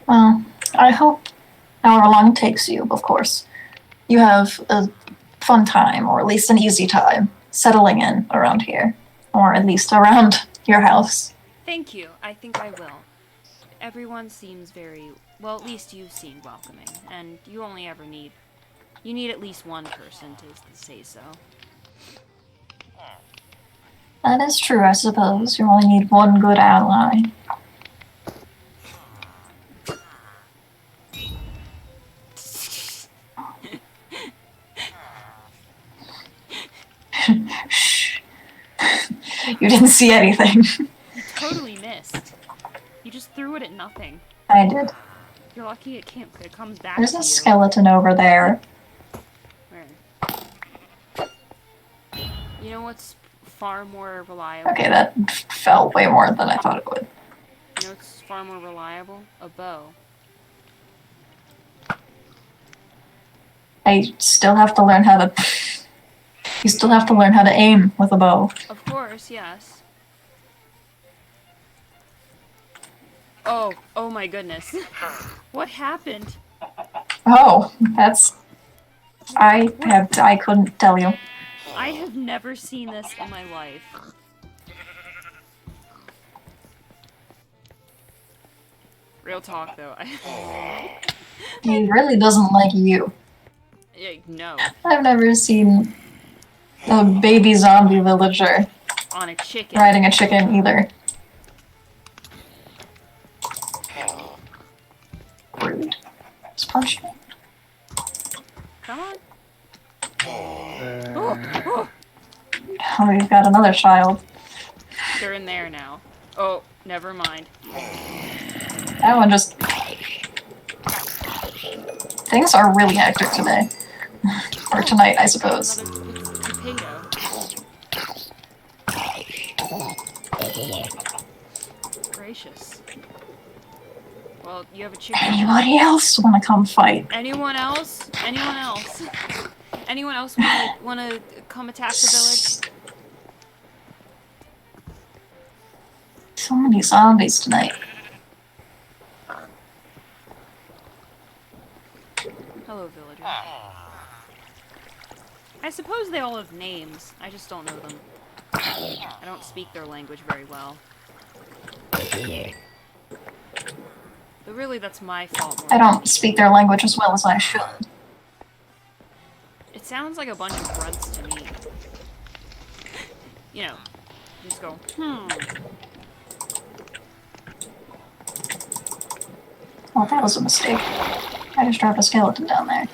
Well, I hope however long it takes you, of course, you have a fun time, or at least an easy time, settling in around here. Or at least around your house. Thank you. I think I will. Everyone seems very... Well, at least you seem welcoming. And you only ever need... You need at least one person to say so. That is true, I suppose. You only need one good ally. Shh. You didn't see anything. You totally missed. You just threw it at nothing. I did. You're lucky it comes back There's to a you. skeleton over there. Where? You know what's far more reliable? Okay, that fell way more than I thought it would. You know what's far more reliable? A bow. I still have to learn how to... You still have to learn how to aim with a bow. Of course, yes. Oh my goodness. What happened? Oh, that's... I couldn't tell you. I have never seen this in my life. Real talk, though. He really doesn't like you. No. I've never seen a baby zombie villager On a chicken. riding a chicken either. Rude. Just punch me. Come on. Oh, we've got another child. They're in there now. Oh, never mind. That one just... Things are really hectic today. Or tonight, I suppose. Another potato. Gracious. Well, you have a chicken. Anybody else want to come fight? Anyone else? Anyone else? Anyone else wanna come attack the village? So many zombies tonight. Hello, villager. I suppose they all have names. I just don't know them. I don't speak their language very well. But really, that's my fault. I don't speak their language as well as I should. It sounds like a bunch of grunts to me. You know, just go, Well, that was a mistake. I just dropped a skeleton down there.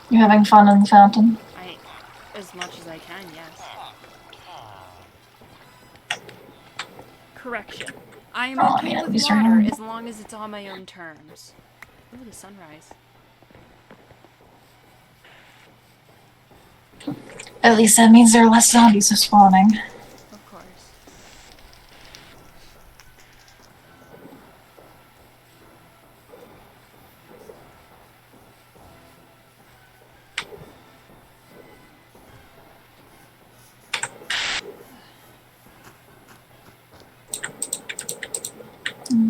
You having fun in the fountain? As much as I can, yes. Correction. I am okay with water as long as it's on my own terms. Ooh, the sunrise. At least that means there are less zombies spawning. Of course.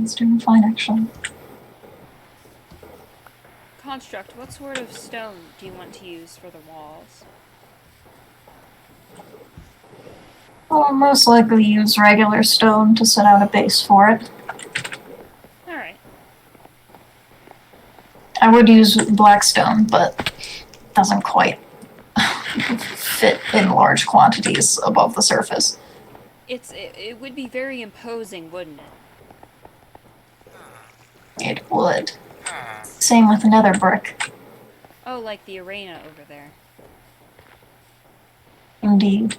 It's doing fine, actually. Construct, what sort of stone do you want to use for the walls? I'll most likely use regular stone to set out a base for it. Alright. I would use black stone, but it doesn't quite fit in large quantities above the surface. It would be very imposing, wouldn't it? It would. Same with nether brick. Oh, like the arena over there. Indeed.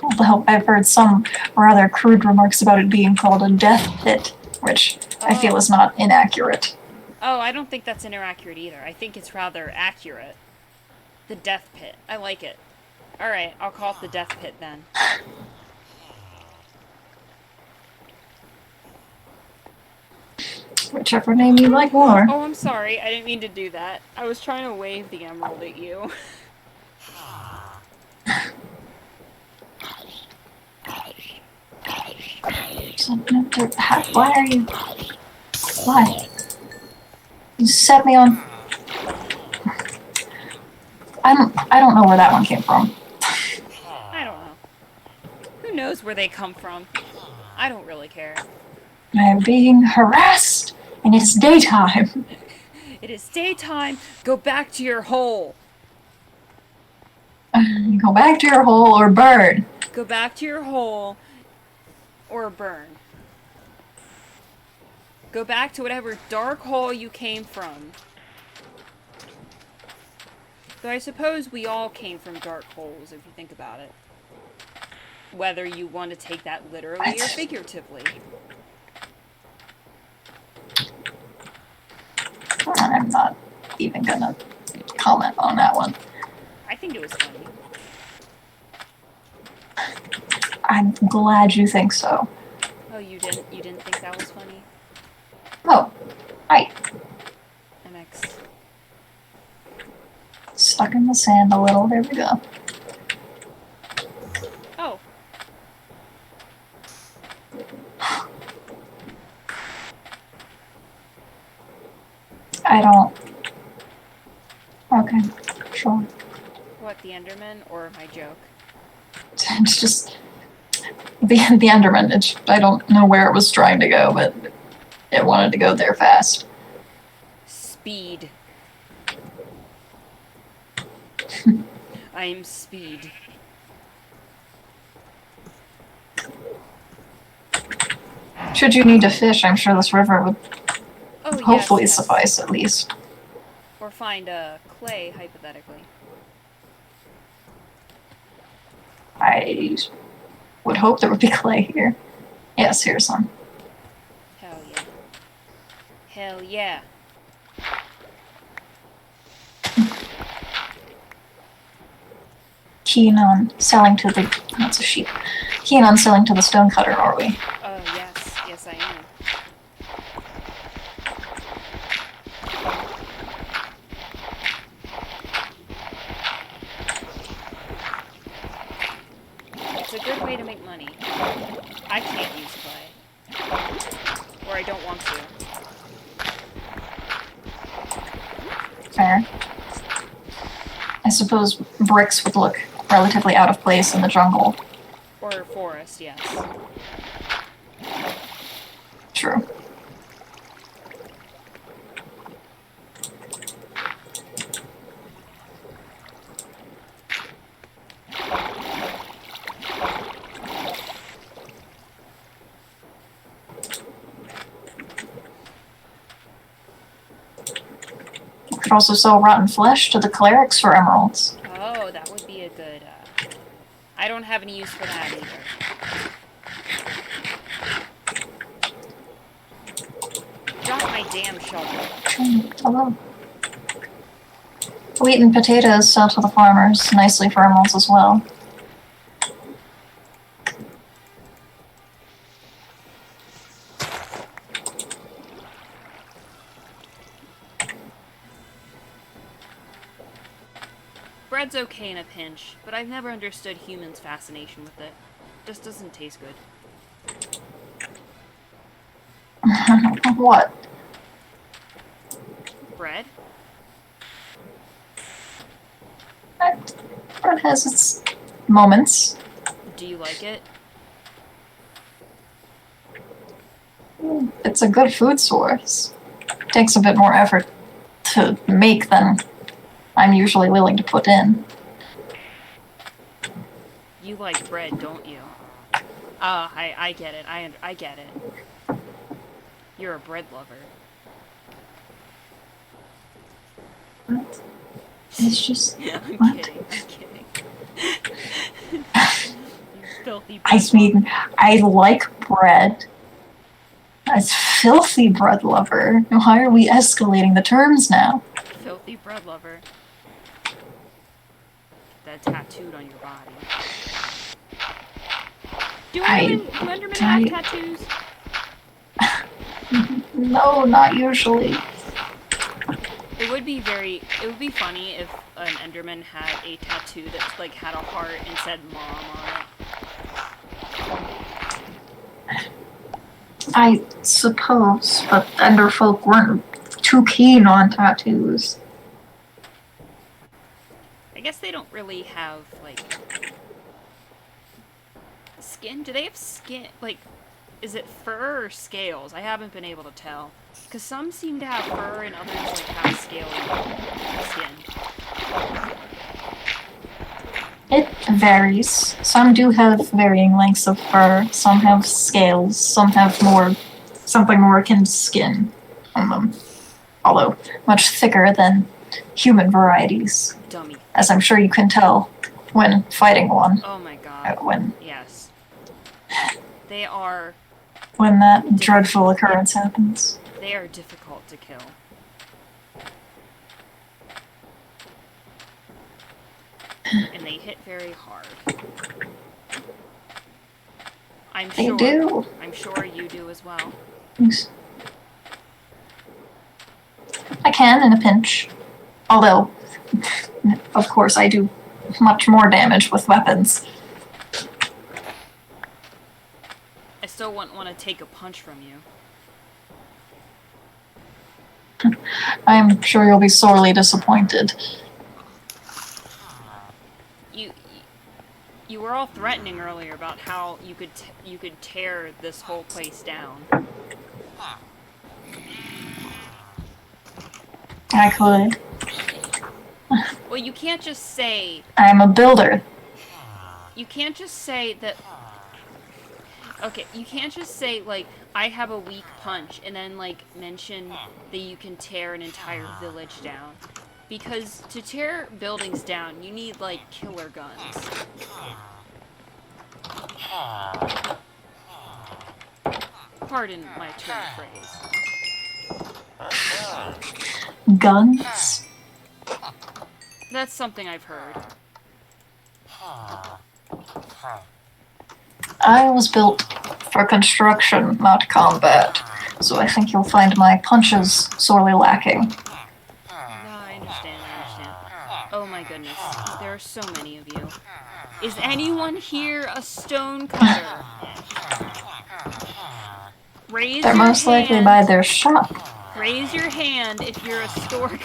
Although I've heard some rather crude remarks about it being called a death pit, which I feel Oh. is not inaccurate. Oh, I don't think that's inaccurate either. I think it's rather accurate. The death pit. I like it. Alright, I'll call it the death pit then. Whichever name you like more. Oh, I'm sorry. I didn't mean to do that. I was trying to wave the emerald at you. Why are you... Why? You set me on... I don't know where that one came from. I don't know. Who knows where they come from? I don't really care. I am being harassed, and it's daytime. It is daytime. Go back to your hole. Go back to your hole or burn. Go back to your hole or burn. Go back to whatever dark hole you came from. Though I suppose we all came from dark holes, if you think about it. Whether you want to take that literally or figuratively. I'm not even gonna comment on that one. I think it was funny. I'm glad you think so. Oh, you didn't think that was funny? Oh, hi. MX. Stuck in the sand a little. There we go. Oh. I don't... Okay, sure. What, the endermen or my joke? It's just... The enderman, I don't know where it was trying to go, but it wanted to go there fast. Speed. I'm speed. Should you need to fish, I'm sure this river would hopefully yes. suffice at least. Or find a clay, hypothetically. I would hope there would be clay here. Yes, here's some. Hell yeah. Hell yeah. Keen on selling to the... That's a sheep. Keen on selling to the stonecutter, are we? Oh, yes. Yes, I am. It's a good way to make money. I can't use clay. Or I don't want to. Fair. I suppose bricks would look relatively out of place in the jungle. Or forest, yes. True. You could also sell rotten flesh to the clerics for emeralds. Oh, that would be a good, I don't have any use for that either. Drop my damn shovel. Hello. Wheat and potatoes sell to the farmers, nicely for emeralds as well. Bread's okay in a pinch, but I've never understood humans' fascination with it. Just doesn't taste good. What? Bread? Bread has its moments. Do you like it? It's a good food source. It takes a bit more effort to make than I'm usually willing to put in. You like bread, don't you? I get it. I get it. You're a bread lover. It's just... I'm what? kidding. I'm kidding. You filthy I bread mean, lover. I like bread. As filthy bread lover. Why are we escalating the terms now? Filthy bread lover. That tattooed on your body. Do Endermen have tattoos? No, not usually. It would be funny if an Enderman had a tattoo that like had a heart and said "mom" on it. I suppose, but enderfolk weren't too keen on tattoos. I guess they don't really have like skin. Do they have skin? Like, is it fur or scales? I haven't been able to tell. Because some seem to have fur and others like have scaly skin. It varies. Some do have varying lengths of fur, some have scales, some have something more akin to skin on them. Although much thicker than human varieties. Dummy. As I'm sure you can tell when fighting one. Oh my god. Yes. They are... when that dreadful occurrence happens. They are difficult to kill. And they hit very hard. They do. I'm sure you do as well. Thanks. I can in a pinch. Although, of course, I do much more damage with weapons. I still wouldn't want to take a punch from you. I'm sure you'll be sorely disappointed. You were all threatening earlier about how you could tear this whole place down. I could. Well, you can't just say... I'm a builder. You can't just say that... Okay, you can't just say, like, I have a weak punch, and then, like, mention that you can tear an entire village down. Because to tear buildings down, you need, like, killer guns. Pardon my turn of phrase. Guns? That's something I've heard. I was built for construction, not combat, so I think you'll find my punches sorely lacking. No, I understand. Oh my goodness, there are so many of you. Is anyone here a stone cutter? They're most likely by their shop. Raise your hand if you're a stone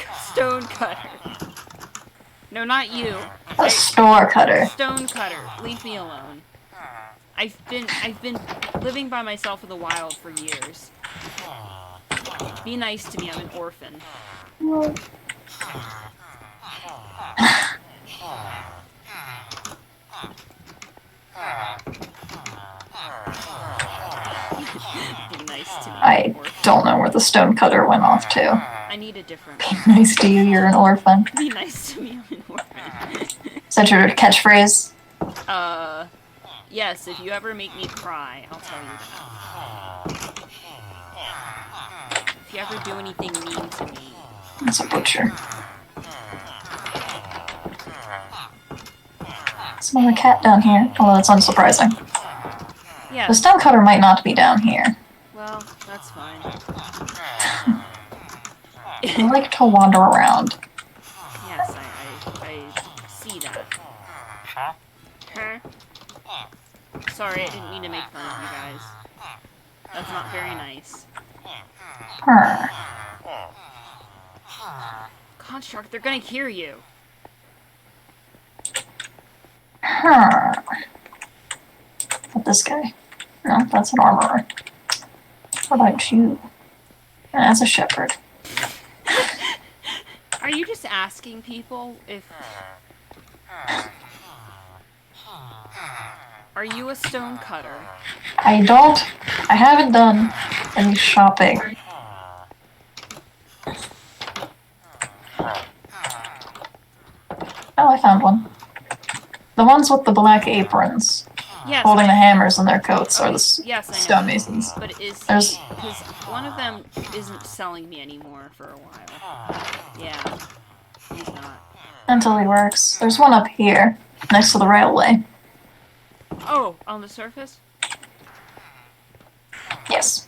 cutter. No, not you. A store cutter. Stone cutter. Leave me alone. I've been living by myself in the wild for years. Be nice to me, I'm an orphan. Be nice to me. I don't know where the stone cutter went off to. I need a different. Be nice to you, you're an orphan. Be nice to me, I'm an orphan. Is that your catchphrase? Yes, if you ever make me cry, I'll tell you that. If you ever do anything mean to me. It's a butcher. There's another cat down here, although that's unsurprising. Yeah. The stone cutter might not be down here. Well, that's fine. I like to wander around. Yes, I see that. Huh? Sorry, I didn't mean to make fun of you guys. That's not very nice. Construct, they're gonna hear you. What this guy? No, that's an armorer. What about you? As a shepherd. Are you just asking people if... Are you a stone cutter? I haven't done any shopping. Found one. The ones with the black aprons, Yes, holding the hammers in their coats, are okay, the yes, I know. stonemasons. But is There's he? Because one of them isn't selling me anymore for a while. Yeah, he's not. until he works. There's one up here, next to the railway. Oh, on the surface? Yes.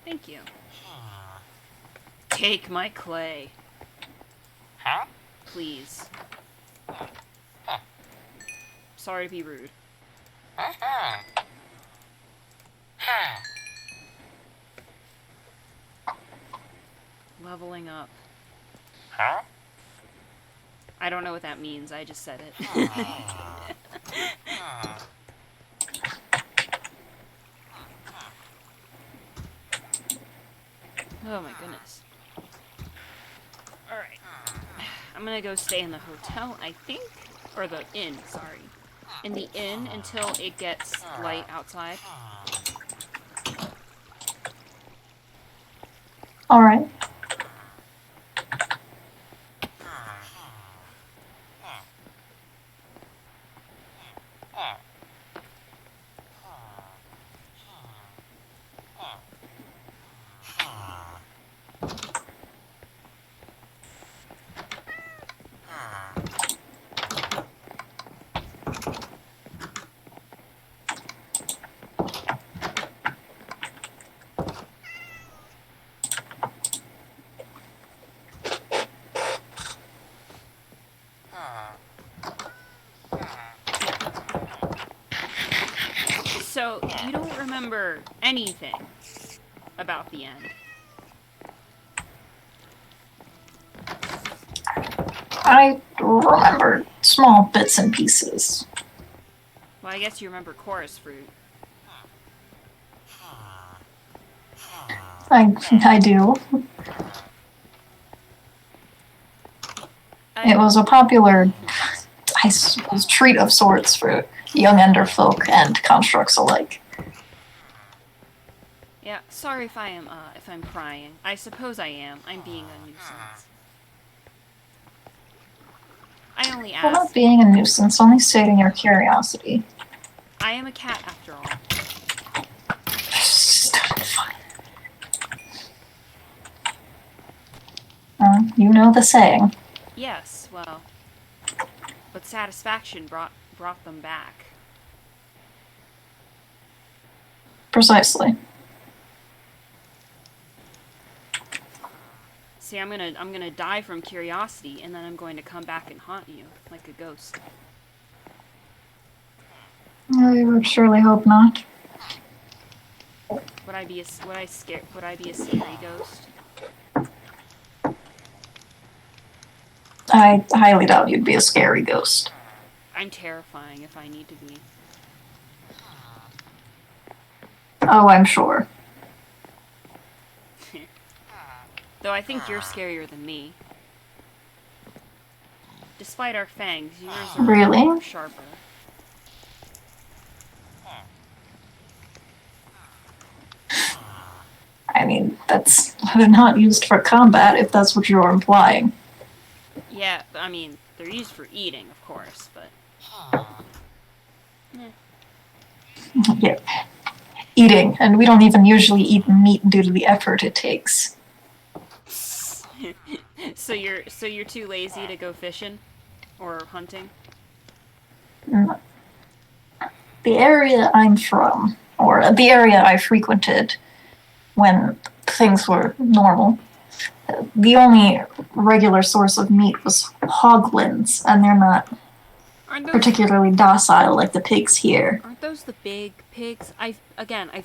Thank you. Take my clay. Please. Sorry to be rude. Leveling up. I don't know what that means, I just said it. Oh my goodness. Alright. I'm gonna go stay in the hotel, I think. Or the inn, sorry. In the inn until it gets light outside. Alright. So, you don't remember anything about the end. I remember small bits and pieces. Well, I guess you remember chorus fruit. I do. It was a popular, I suppose, treat of sorts for young enderfolk and constructs alike. Yeah, sorry if I'm prying. I suppose I am. I'm being a nuisance. I only Well, not asked. being a nuisance, only stating your curiosity. I am a cat after all. You know the saying. Yes, well, but satisfaction brought them back. Precisely. See, I'm gonna die from curiosity, and then I'm going to come back and haunt you like a ghost. I would surely hope not. Would I be a scary ghost? I highly doubt you'd be a scary ghost. I'm terrifying if I need to be. Oh, I'm sure. Though I think you're scarier than me. Despite our fangs, yours are Really? sharper. I mean, that's not used for combat, if that's what you're implying. Yeah, I mean, they're used for eating, of course, but... Yeah. Eating, and we don't even usually eat meat due to the effort it takes. So you're too lazy to go fishing? Or hunting? The area I'm from, or the area I frequented when things were normal, the only regular source of meat was hoglins, and they're not particularly docile like the pigs here. Aren't those the big pigs? I've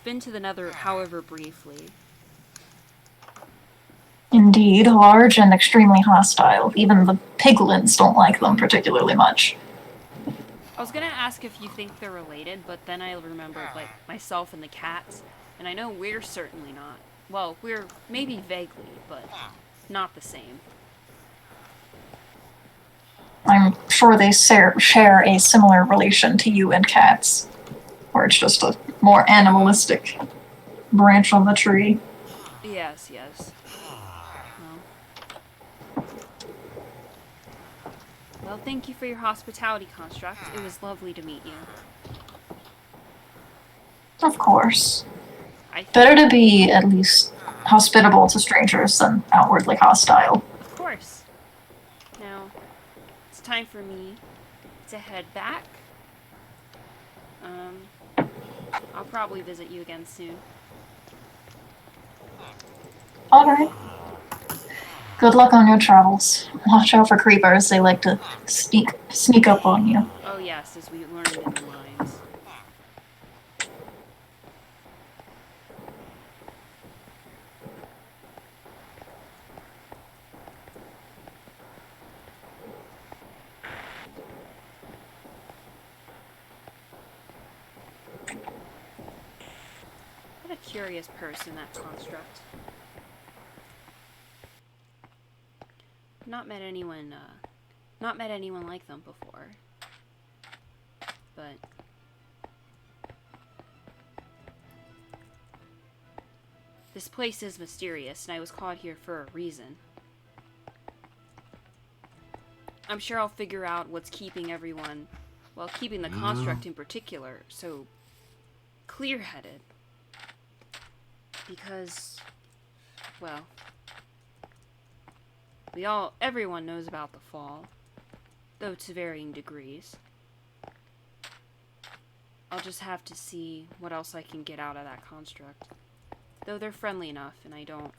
been to the Nether, however briefly. Indeed, large and extremely hostile. Even the piglins don't like them particularly much. I was gonna ask if you think they're related, but then I remembered, like, myself and the cats, and I know we're certainly not. Well, we're maybe vaguely, but not the same. I'm sure they share a similar relation to you and cats, or it's just a more animalistic branch on the tree. Yes. Well, thank you for your hospitality, Construct. It was lovely to meet you. Of course. I think... Better to be at least hospitable to strangers than outwardly hostile. Of course. Now, it's time for me to head back. I'll probably visit you again soon. Alright. Good luck on your travels. Watch out for creepers, they like to sneak up on you. Oh yes, as we learned in the mines. What a curious person, that Construct. Not met anyone like them before. But this place is mysterious, and I was caught here for a reason. I'm sure I'll figure out what's keeping everyone, well, keeping the Construct in particular, so clear-headed. Because, well, everyone knows about the fall, though to varying degrees. I'll just have to see what else I can get out of that Construct. Though they're friendly enough, and I don't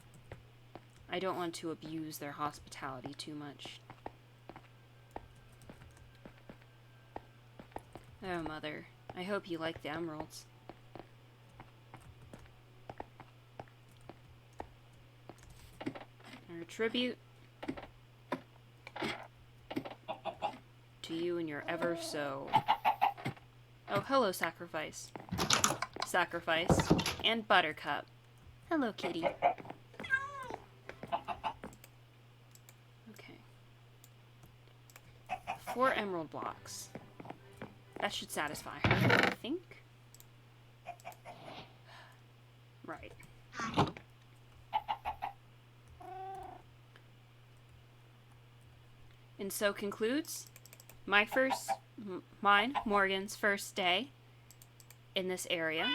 want to abuse their hospitality too much. Oh, Mother, I hope you like the emeralds. And a tribute to you and your ever so... Oh, hello, Sacrifice. Sacrifice. And Buttercup. Hello, kitty. Okay. 4 emerald blocks. That should satisfy her, I think. Right. And so concludes Morgan's first day in this area.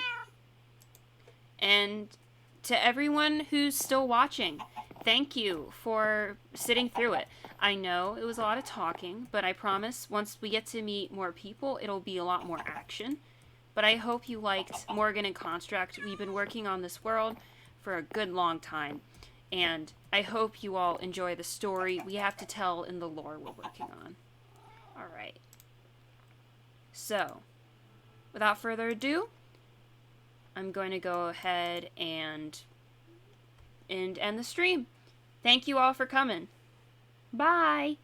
And to everyone who's still watching, thank you for sitting through it. I know it was a lot of talking, but I promise once we get to meet more people, it'll be a lot more action. But I hope you liked Morgan and Construct. We've been working on this world for a good long time. And I hope you all enjoy the story we have to tell in the lore we're working on. Alright. So, without further ado, I'm going to go ahead and end the stream. Thank you all for coming. Bye!